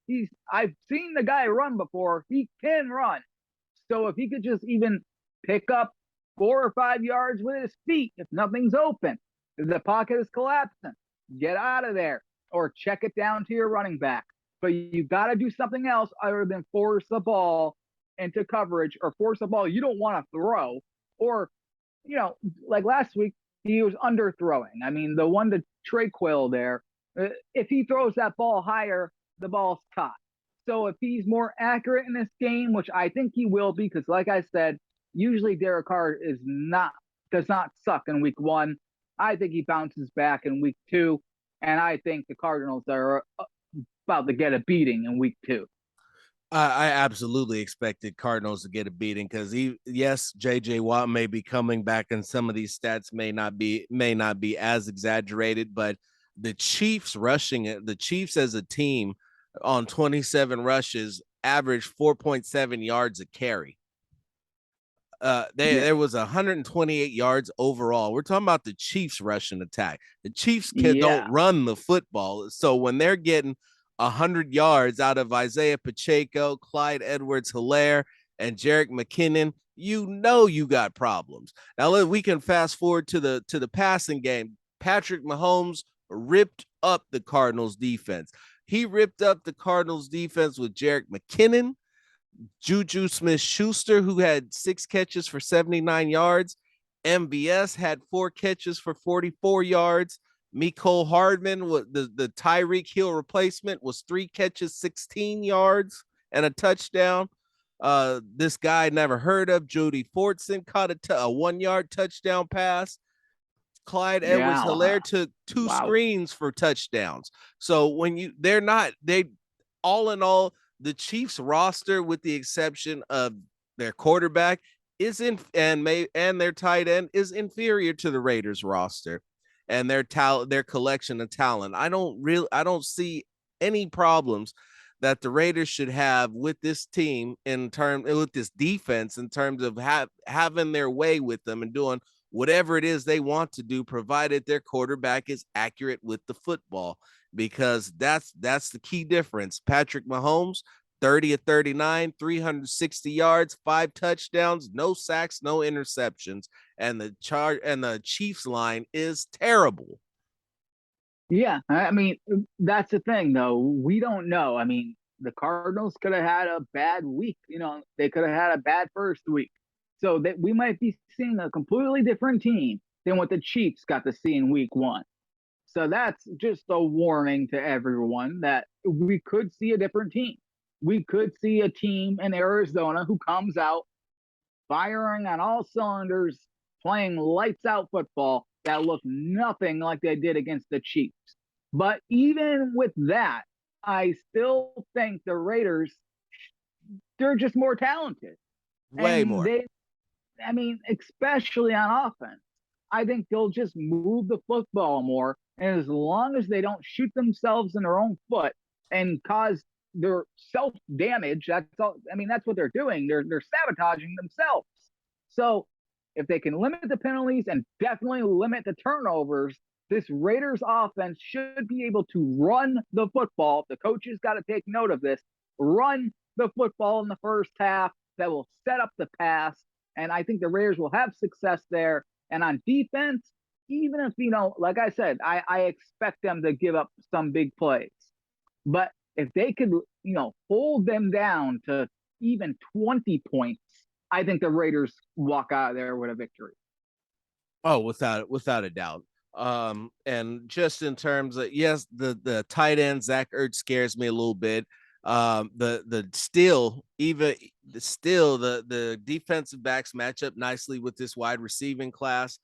I've seen the guy run before. He can run. So if he could just even pick up 4 or 5 yards with his feet, if nothing's open, if the pocket is collapsing, get out of there or check it down to your running back. But you got to do something else other than force the ball into coverage or force the ball you don't want to throw. Or, like last week, he was underthrowing. I mean, the one to Trey Quill there, If he throws that ball higher, the ball's caught. So if he's more accurate in this game, which I think he will be, because like I said, usually Derek Carr does not suck in week 1. I think he bounces back in week 2, and I think the Cardinals are about to get a beating in week 2. I absolutely expected Cardinals to get a beating because yes, JJ Watt may be coming back, and some of these stats may not be as exaggerated, but the Chiefs the Chiefs as a team on 27 rushes averaged 4.7 yards a carry. There was 128 yards overall. We're talking about the Chiefs rushing attack. The Chiefs don't run the football, so when they're getting 100 yards out of Isaiah Pacheco, Clyde Edwards-Helaire, and Jerick McKinnon, you got problems. Now we can fast forward to the passing game. Patrick Mahomes ripped up the Cardinals defense. He ripped up the Cardinals defense with Jerick McKinnon, Juju Smith-Schuster, who had 6 catches for 79 yards. MVS had 4 catches for 44 yards. Mecole Hardman, the Tyreek Hill replacement, was 3 catches, 16 yards, and a touchdown. This guy never heard of, Jody Fortson, caught a 1-yard touchdown pass. Clyde Edwards-Helaire took 2 screens for touchdowns. So when they all in all, the Chiefs roster, with the exception of their quarterback, and their tight end, is inferior to the Raiders roster and their collection of talent. I don't see any problems that the Raiders should have with this team with this defense in terms of having their way with them and doing whatever it is they want to do, provided their quarterback is accurate with the football, because that's the key difference. Patrick Mahomes, 30 of 39, 360 yards, 5 touchdowns, no sacks, no interceptions, and the Chiefs line is terrible. Yeah, I mean, that's the thing, though. We don't know. I mean, the Cardinals could have had a bad week. They could have had a bad first week. So that we might be seeing a completely different team than what the Chiefs got to see in week 1. So that's just a warning to everyone that we could see a different team. We could see a team in Arizona who comes out firing on all cylinders, playing lights out football that look nothing like they did against the Chiefs. But even with that, I still think the Raiders, they're just more talented. Way more. Especially on offense. I think they'll just move the football more. And as long as they don't shoot themselves in their own foot and cause their self-damage, that's all. I mean, that's what they're doing. They're sabotaging themselves. So if they can limit the penalties and definitely limit the turnovers, this Raiders offense should be able to run the football. The coaches got to take note of this. Run the football in the first half. That will set up the pass. And I think the Raiders will have success there. And on defense, even if, like I said, I expect them to give up some big plays. But if they could, hold them down to even 20 points, I think the Raiders walk out of there with a victory. Oh, without a doubt. And just in terms of, yes, the tight end Zach Ertz scares me a little bit. The defensive backs match up nicely with this wide receiving class.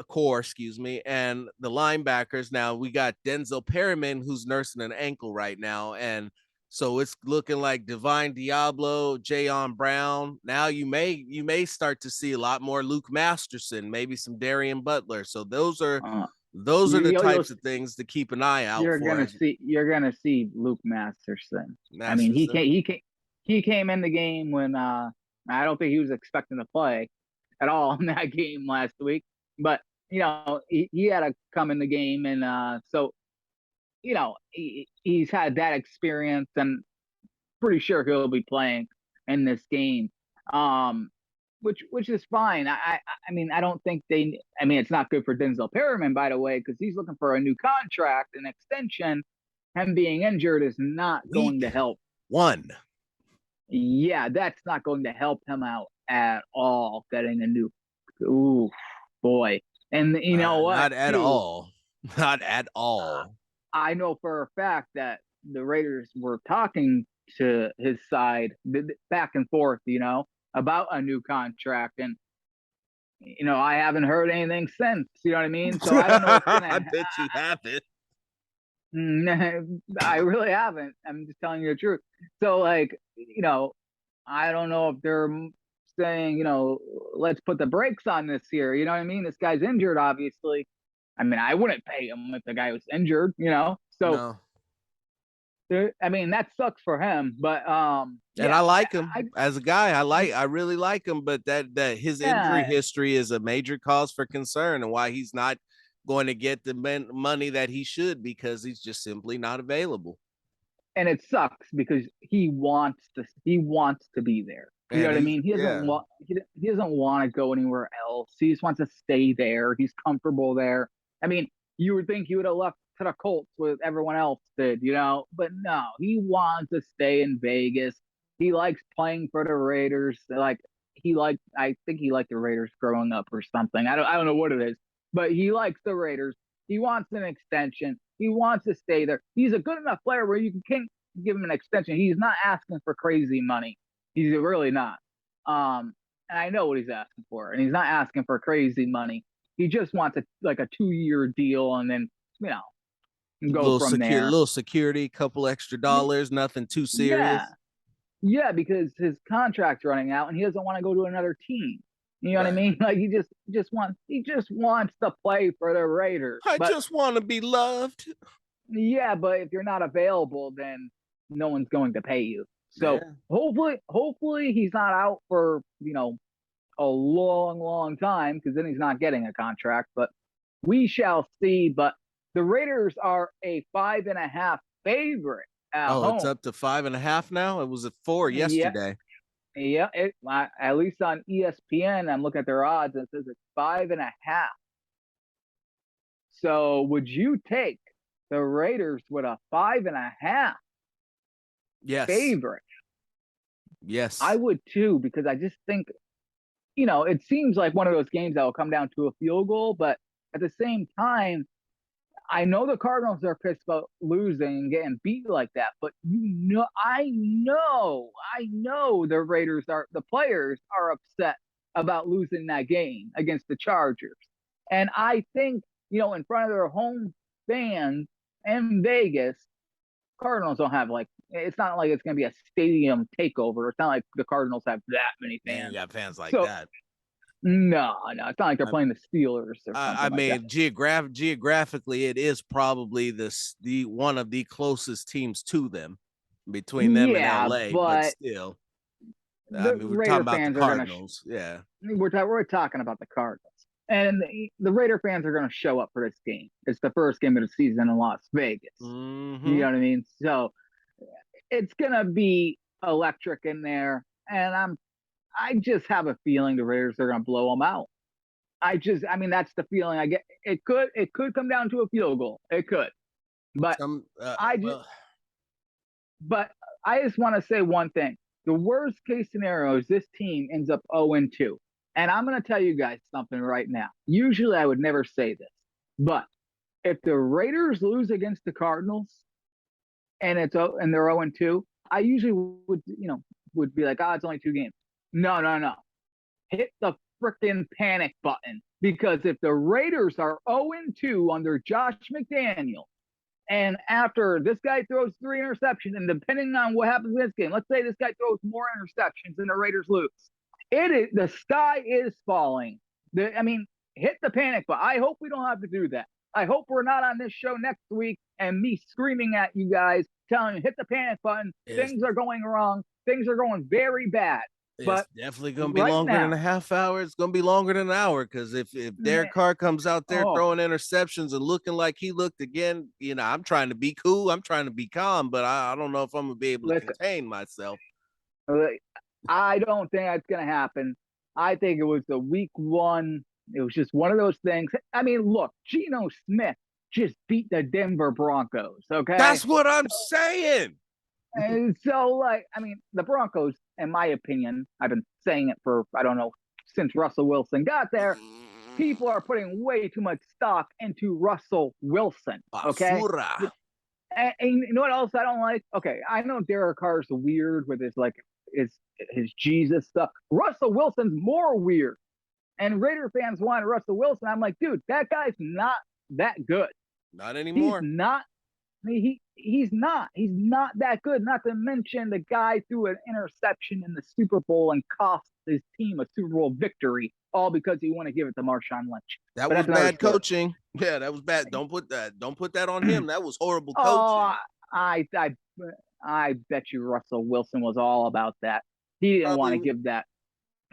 Core, excuse me, and the linebackers. Now we got Denzel Perryman, who's nursing an ankle right now, and so it's looking like Divine Diablo, Jayon Brown. Now you may start to see a lot more Luke Masterson, maybe some Darian Butler. So those are the types of things to keep an eye out for. You're gonna see Luke Masterson. I mean, he came in the game when I don't think he was expecting to play at all in that game last week. But he had to come in the game, and so he's had that experience, and pretty sure he'll be playing in this game, which is fine. I mean, I don't think it's not good for Denzel Perryman, by the way, because he's looking for a new contract, an extension. Him being injured is not going to help. Yeah, that's not going to help him out at all. Getting a new, ooh, boy, and you know what? Not at all. Not at all. I know for a fact that the Raiders were talking to his side back and forth, about a new contract. And, I haven't heard anything since, you know what I mean? So I don't know what's going I to bet you haven't. I really haven't. I'm just telling you the truth. So, like, I don't know if they're saying, let's put the brakes on this here. You know what I mean? This guy's injured, obviously. I mean, I wouldn't pay him if the guy was injured, So, No. I mean, that sucks for him. But and I like him as a guy. I really like him, but that his injury history is a major cause for concern, and why he's not going to get the money that he should, because he's just simply not available. And it sucks because he wants to be there. You know what I mean? He doesn't want he doesn't want to go anywhere else. He just wants to stay there. He's comfortable there. I mean, you would think he would have left to the Colts with everyone else did, but no, he wants to stay in Vegas. He likes playing for the Raiders. I think he liked the Raiders growing up or something. I don't know what it is, but he likes the Raiders. He wants an extension. He wants to stay there. He's a good enough player where you can give him an extension. He's not asking for crazy money. He's really not. And I know what he's asking for, and he's not asking for crazy money. He just wants a 2-year deal, and then go from there. A little security, couple extra dollars, nothing too serious. Yeah, because his contract's running out, and he doesn't want to go to another team. You know what I mean? Like he just wants to play for the Raiders. I just want to be loved. Yeah, but if you're not available, then no one's going to pay you. So hopefully he's not out for a long, long time, because then he's not getting a contract. But we shall see. But the Raiders are a 5.5 favorite at home. It's up to 5.5 now. It was at 4 yesterday. Yeah, at least on ESPN, I'm looking at their odds, and it says it's 5.5. So would you take the Raiders with a 5.5 favorite? Yes, I would too, because I just think, it seems like one of those games that will come down to a field goal, but at the same time, I know the Cardinals are pissed about losing and getting beat like that, but I know the players are upset about losing that game against the Chargers. And I think, in front of their home fans in Vegas, Cardinals don't have it's not like it's going to be a stadium takeover. It's not like the Cardinals have that many fans. You got fans like that. No, it's not like they're playing the Steelers. I mean, geographically, it is probably the one of the closest teams to them between them and LA. But still, we're talking about the Cardinals. We're talking about the Cardinals, and the Raider fans are going to show up for this game. It's the first game of the season in Las Vegas. Mm-hmm. You know what I mean? So it's going to be electric in there, and I just have a feeling the Raiders are going to blow them out. That's the feeling I get. It could come down to a field goal. It could, but I just want to say one thing. The worst case scenario is this team ends up 0-2. And I'm going to tell you guys something right now. Usually I would never say this, but if the Raiders lose against the Cardinals and they're 0-2, I usually would be like, it's only 2 games. No. Hit the freaking panic button, because if the Raiders are 0-2 under Josh McDaniels, and after this guy throws 3 interceptions, and depending on what happens in this game, let's say this guy throws more interceptions and the Raiders lose, the sky is falling. Hit the panic button. I hope we don't have to do that. I hope we're not on this show next week and me screaming at you guys, telling you hit the panic button. Things are going wrong. Things are going very bad. It's definitely going to be longer than a half hour. It's going to be longer than an hour, because if Derek Carr comes out there throwing interceptions and looking like he looked again, I'm trying to be cool. I'm trying to be calm, but I don't know if I'm going to be able to contain myself. I don't think that's going to happen. I think it was the week 1. It was just one of those things. I mean, look, Geno Smith just beat the Denver Broncos, okay? That's what I'm saying. And so, the Broncos, in my opinion, I've been saying it for, I don't know, since Russell Wilson got there, people are putting way too much stock into Russell Wilson, okay? And you know what else I don't like? Okay, I know Derek Carr's weird with his Jesus stuff. Russell Wilson's more weird. And Raider fans wanted Russell Wilson. I'm like, dude, that guy's not that good. Not He's anymore. not. He's not. He's not that good. Not to mention the guy threw an interception in the Super Bowl and cost his team a Super Bowl victory, all because he wanted to give it to Marshawn Lynch. That was bad coaching. Yeah, that was bad. Don't put that on him. That was horrible coaching. Oh, I bet you Russell Wilson was all about that. He didn't want to give that.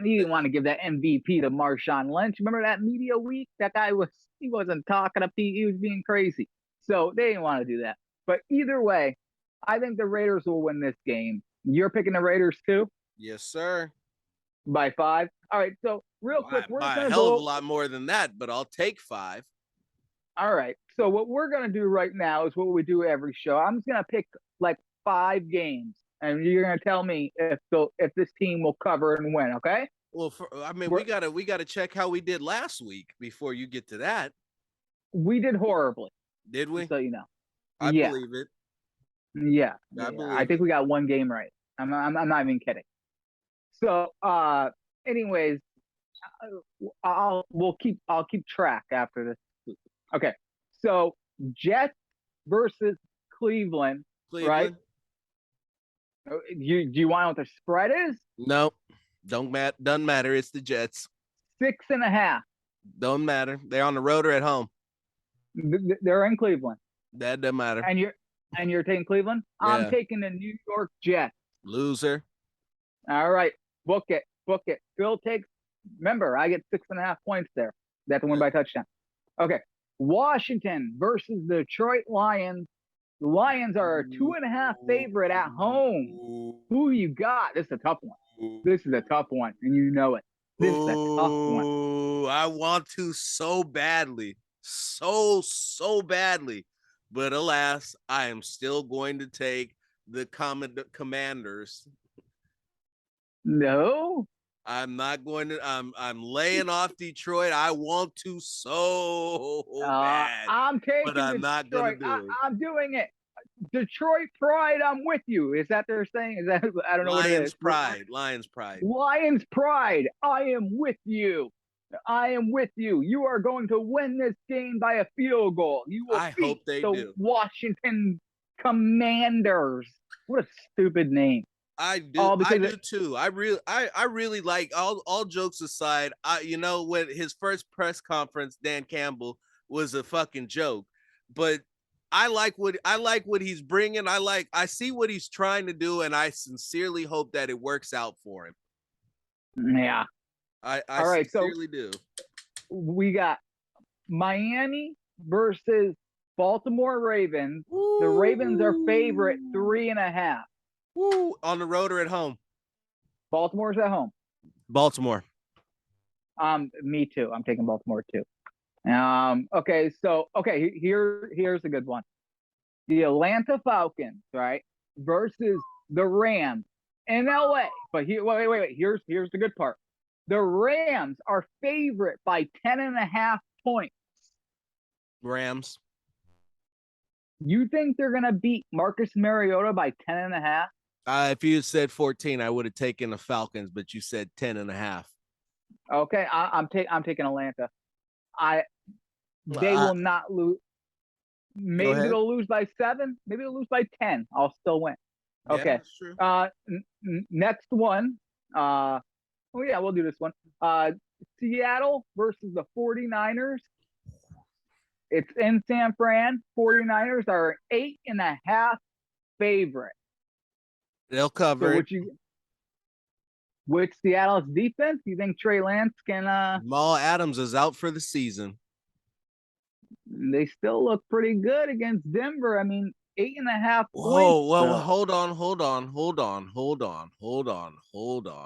He didn't want to give that MVP to Marshawn Lynch. Remember that media week? That guy wasn't talking to Pete. He was being crazy. So they didn't want to do that. But either way, I think the Raiders will win this game. You're picking the Raiders too? Yes, sir. By 5? All right. So real quick, we're by going a to hell of a lot more than that, but I'll take 5. All right. So what we're going to do right now is what we do every show. I'm just going to pick like 5 games, and you're going to tell me if this team will cover and win. Okay? Well, we gotta check how we did last week before you get to that. We did horribly. Did we? So you know. I believe it. Yeah. I think we got 1 game right. I'm not even kidding. So anyways, I'll keep track after this. Okay. So Jets versus Cleveland. Right? Do you want to know what the spread is? No. Doesn't matter. It's the Jets. 6.5. Don't matter. They're on the road or at home. They're in Cleveland. That doesn't matter. And you're taking Cleveland? Yeah. I'm taking the New York Jets. Loser. All right. Book it. Phil takes. Remember, I get 6.5 points there. They have to win by touchdown. Okay. Washington versus the Detroit Lions. The Lions are a 2.5 favorite at home. Who you got? This is a tough one. This is a tough one, and you know it. This is a tough one. I want to so badly. So badly. But alas, I am still going to take the Commanders. No. I'm not going to. I'm laying off Detroit. I want to so bad. I'm taking but I'm Detroit. Not going to do it. I'm doing it. Detroit pride. I'm with you. Is that they're saying? Is that I don't know what it is. Lions pride. Lions pride. I am with you. You are going to win this game by a field goal. You will beat the Washington Commanders. What a stupid name. I do too. I really like all jokes aside. When his first press conference, Dan Campbell was a fucking joke, but I like what he's bringing. I see what he's trying to do, and I sincerely hope that it works out for him. Yeah. I sincerely do. We got Miami versus Baltimore Ravens. Ooh. The Ravens are favorite 3.5. Woo! On the road or at home? Baltimore's at home. Baltimore. Me too. I'm taking Baltimore too. Here's a good one. The Atlanta Falcons, right, versus the Rams in LA. But wait. Here's the good part. The Rams are favorite by 10.5 points. Rams. You think they're gonna beat Marcus Mariota by 10.5? If you had said 14, I would have taken the Falcons, but you said 10.5. Okay, I'm taking Atlanta. They will not lose. Maybe they'll lose by 7. Maybe they'll lose by 10. I'll still win. Okay. Yeah, next one. We'll do this one. Seattle versus the 49ers. It's in San Fran. 49ers are 8.5 favorite. They'll cover. So which Seattle's defense? You think Trey Lance can? Jamal Adams is out for the season. They still look pretty good against Denver. I mean, 8.5 points. Whoa, hold on.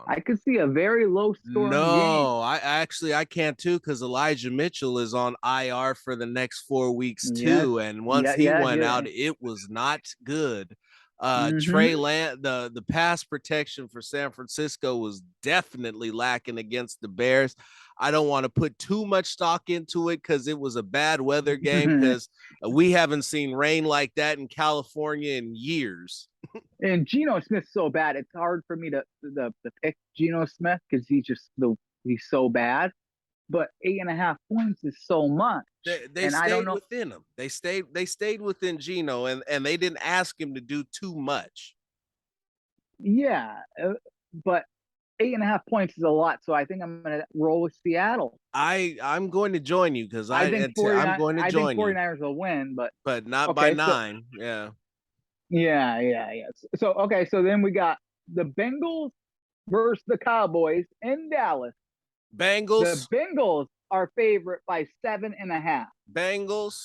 I could see a very low scoring game. I can't too, because Elijah Mitchell is on IR for the next 4 weeks too. And once he went out, it was not good. Trey Lance, the pass protection for San Francisco was definitely lacking against the Bears. I don't want to put too much stock into it because it was a bad weather game because we haven't seen rain like that in California in years. And Geno Smith's so bad, it's hard for me to pick Geno Smith because he's so bad. But 8.5 points is so much. They and I don't stayed know. within him. They stayed within Geno, and they didn't ask him to do too much. Yeah, but 8.5 points is a lot, so I think I'm going to roll with Seattle. I'm going to join you because I'm going to I join think 49ers will win, but not by 9. Yeah. So okay, so then we got the Bengals versus the Cowboys in Dallas. Bengals. The Bengals are favorite by 7.5. Bengals.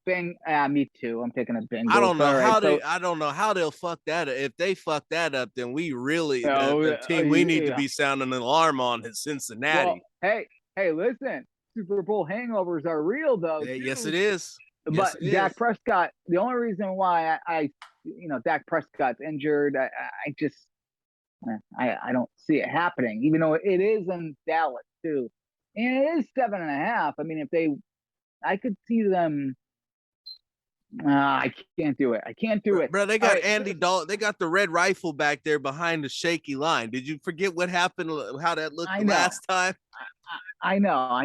Me too. I'm taking a Bengals. I don't know I don't know how they'll fuck that up. If they fuck that up, then we really the team we need to be sounding an alarm on is Cincinnati. Well, hey, listen, Super Bowl hangovers are real though. Yes, it is. But Dak Prescott, the only reason why Dak Prescott's injured, I don't see it happening, even though it is in Dallas too, and it is 7.5. I mean, I could see them. I can't do it. Bro, they got Andy Dalton. They got the red rifle back there behind the shaky line. Did you forget what happened? How that looked last time? I know.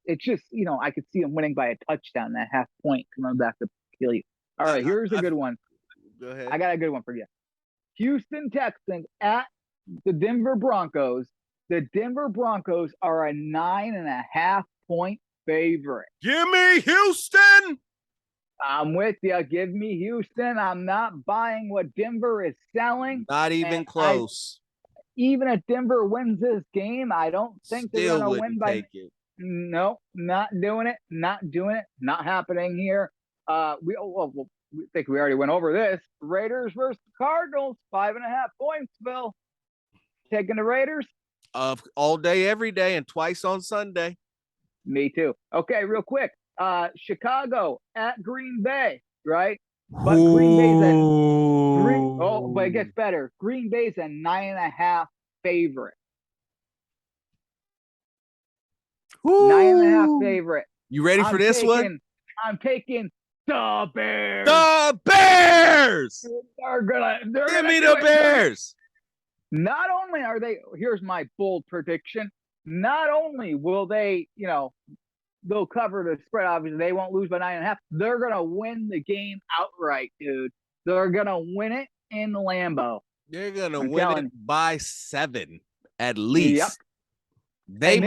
It's just I could see them winning by a touchdown, that half point coming back to kill you. All right, here's a good one. Go ahead. I got a good one for you. Houston Texans at the Denver Broncos. The Denver Broncos are a 9.5-point favorite. Give me Houston. I'm with you. Give me Houston. I'm not buying what Denver is selling. Not even close. Even if Denver wins this game, I don't think they're going to win by. No, not doing it. Not doing it. Not happening here. We think we already went over this. Raiders versus Cardinals, 5.5 points, Phil. Taking the Raiders? All day, every day, and twice on Sunday. Me too. Okay, real quick. Chicago at Green Bay, right? But Green Bay's but it gets better. Green Bay's a 9.5 favorite. 9.5 favorite. You ready for this one? I'm taking the Bears. The Bears. They're gonna give me the Bears. Not only are they, here's my bold prediction. Not only will they, they'll cover the spread. Obviously, they won't lose by 9.5. They're gonna win the game outright, dude. They're gonna win it in Lambeau. They're gonna win it by 7 at least. Yep. They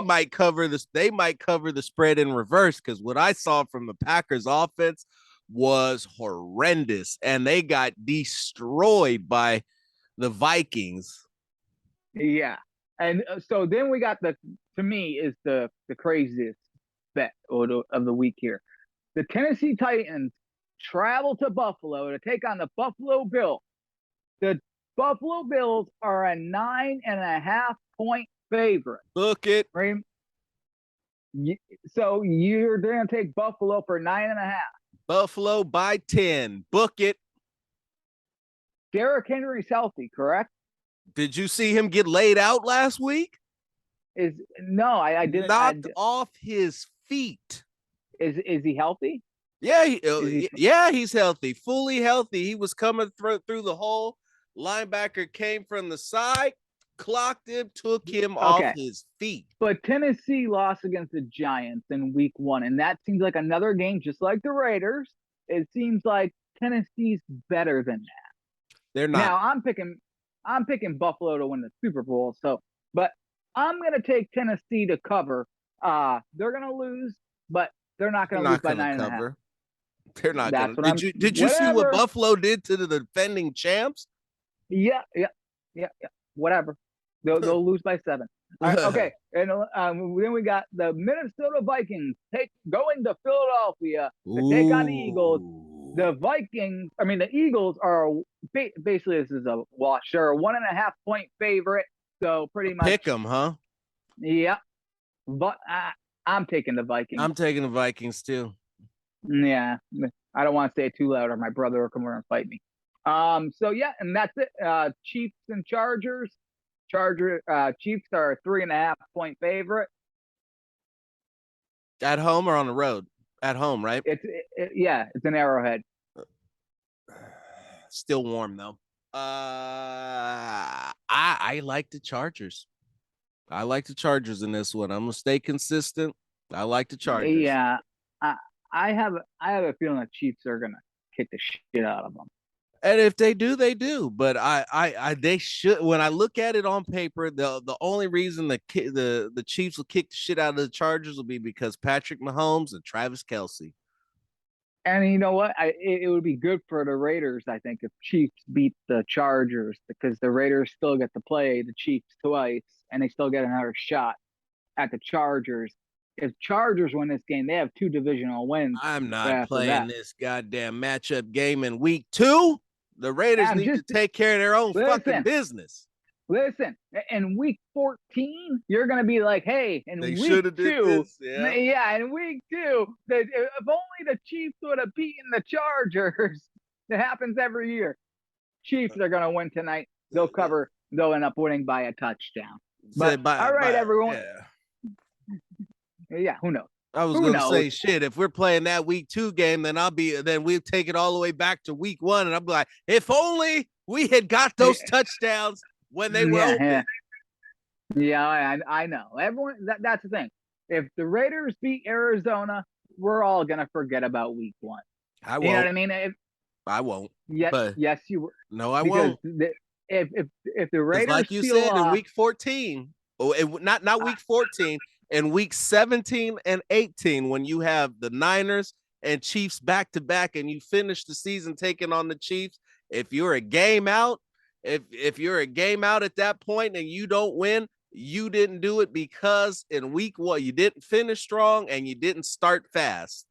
might cover this. They might cover the spread in reverse because what I saw from the Packers offense was horrendous, and they got destroyed by the Vikings. Yeah, and so then we got to me is the craziest bet of the week here. The Tennessee Titans travel to Buffalo to take on the Buffalo Bills. The Buffalo Bills are a 9.5-point favorite. Book it. Right? So you're going to take Buffalo for 9.5. Buffalo by 10. Book it. Derrick Henry's healthy, correct? Did you see him get laid out last week? No, I didn't. Knocked off his feet. Is he healthy? Yeah, he's healthy, fully healthy. He was coming through the hole. Linebacker came from the side, clocked him, took him off his feet. But Tennessee lost against the Giants in week 1, and that seems like another game, just like the Raiders. It seems like Tennessee's better than that. They're not. Now I'm picking Buffalo to win the Super Bowl. But I'm gonna take Tennessee to cover. They're gonna lose, but they're not gonna lose by 9.5. They're not gonna. Did you see what Buffalo did to the defending champs? Yeah. Whatever. They'll lose by 7. All right, okay, and then we got the Minnesota Vikings going to Philadelphia to take on the Eagles. The Eagles are basically, this is a wash. They're a 1.5-point favorite, so pretty much pick them, huh? Yeah, but I'm taking the Vikings. I'm taking the Vikings too. Yeah, I don't want to say it too loud, or my brother will come over and fight me. So yeah, and that's it. Chiefs and Chargers. Chiefs are a 3.5-point favorite. At home or on the road? At home, right? It's an Arrowhead. Still warm though. I like the Chargers. I like the Chargers in this one. I'm gonna stay consistent. I like the Chargers. Yeah, I have a feeling the Chiefs are gonna kick the shit out of them. And if they do, they do. But they should. When I look at it on paper, the only reason the Chiefs will kick the shit out of the Chargers will be because Patrick Mahomes and Travis Kelce. And you know what? It would be good for the Raiders, I think, if Chiefs beat the Chargers, because the Raiders still get to play the Chiefs twice, and they still get another shot at the Chargers. If Chargers win this game, they have 2 divisional wins. I'm not playing this goddamn matchup game in week 2. The Raiders need to take care of their own fucking business. Listen, in week 14, you're going to be like, hey, in week 2, in week 2, if only the Chiefs would have beaten the Chargers. It happens every year. Chiefs are going to win tonight. They'll cover. They'll end up winning by a touchdown. But, all right, everyone. Yeah, who knows? I was going to say, shit, if we're playing that week 2 game, then we'll take it all the way back to week 1. And I'm like, if only we had got those touchdowns when they were open. Yeah, I know. Everyone, that's the thing. If the Raiders beat Arizona, we're all going to forget about week 1. I won't. You know what I mean? I won't. Yes, you will. No, I won't. If the Raiders, like you said, in week 14, not week 14, in week 17 and 18, when you have the Niners and Chiefs back to back, and you finish the season taking on the Chiefs, if you're a game out, if you're a game out at that point and you don't win, you didn't do it because in week 1 you didn't finish strong and you didn't start fast.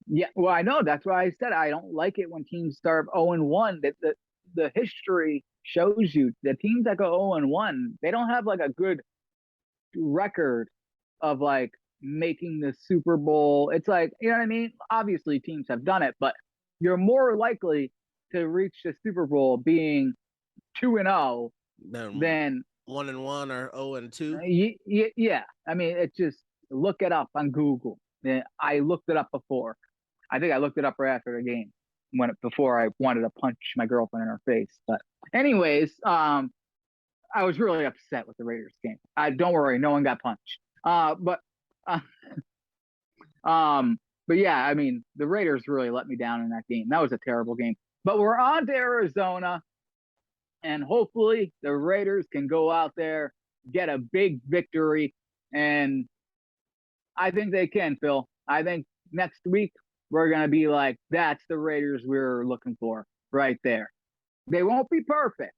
Yeah, well, I know. That's why I said I don't like it when teams start 0-1. That the history shows you the teams that go 0-1, they don't have like a good record of like making the Super Bowl. It's like, you know what I mean? Obviously teams have done it, but you're more likely to reach the Super Bowl being 2-0 than 1-1 or 0-2. Yeah. I mean, it's just, look it up on Google. I looked it up before. I think I looked it up right after the game before I wanted to punch my girlfriend in her face. But anyways, I was really upset with the Raiders game. Don't worry, no one got punched. But yeah, I mean, the Raiders really let me down in that game. That was a terrible game. But we're on to Arizona, and hopefully the Raiders can go out there, get a big victory, and I think they can, Phil. I think next week we're going to be like, that's the Raiders we're looking for right there. They won't be perfect.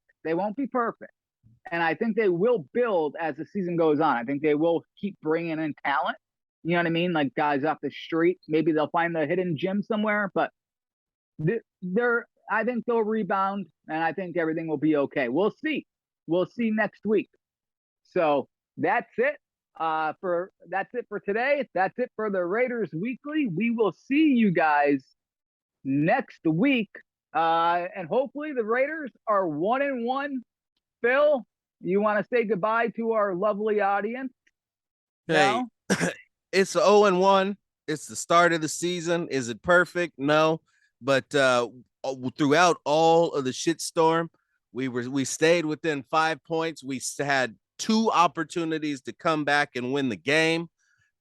And I think they will build as the season goes on. I think they will keep bringing in talent. You know what I mean? Like guys off the street. Maybe they'll find the hidden gem somewhere, but I think they'll rebound, and I think everything will be okay. We'll see. We'll see next week. So that's it. That's it for today. That's it for the Raiders Weekly. We will see you guys next week. And hopefully the Raiders are 1-1. Phil, you want to say goodbye to our lovely audience? Hey, it's 0-1. It's the start of the season. Is it perfect? No. But throughout all of the shitstorm, we stayed within 5 points. We had 2 opportunities to come back and win the game.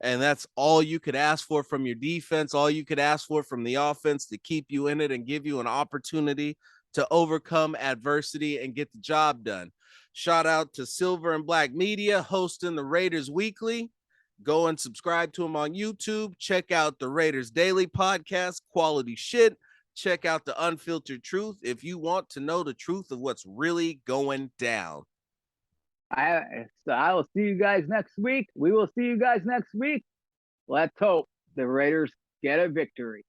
And that's all you could ask for from your defense, all you could ask for from the offense to keep you in it and give you an opportunity to overcome adversity and get the job done. Shout out to Silver and Black Media hosting the Raiders Weekly. Go and subscribe to them on YouTube. Check out the Raiders Daily Podcast, quality shit. Check out the Unfiltered Truth if you want to know the truth of what's really going down. I will see you guys next week. We will see you guys next week. Let's hope the Raiders get a victory.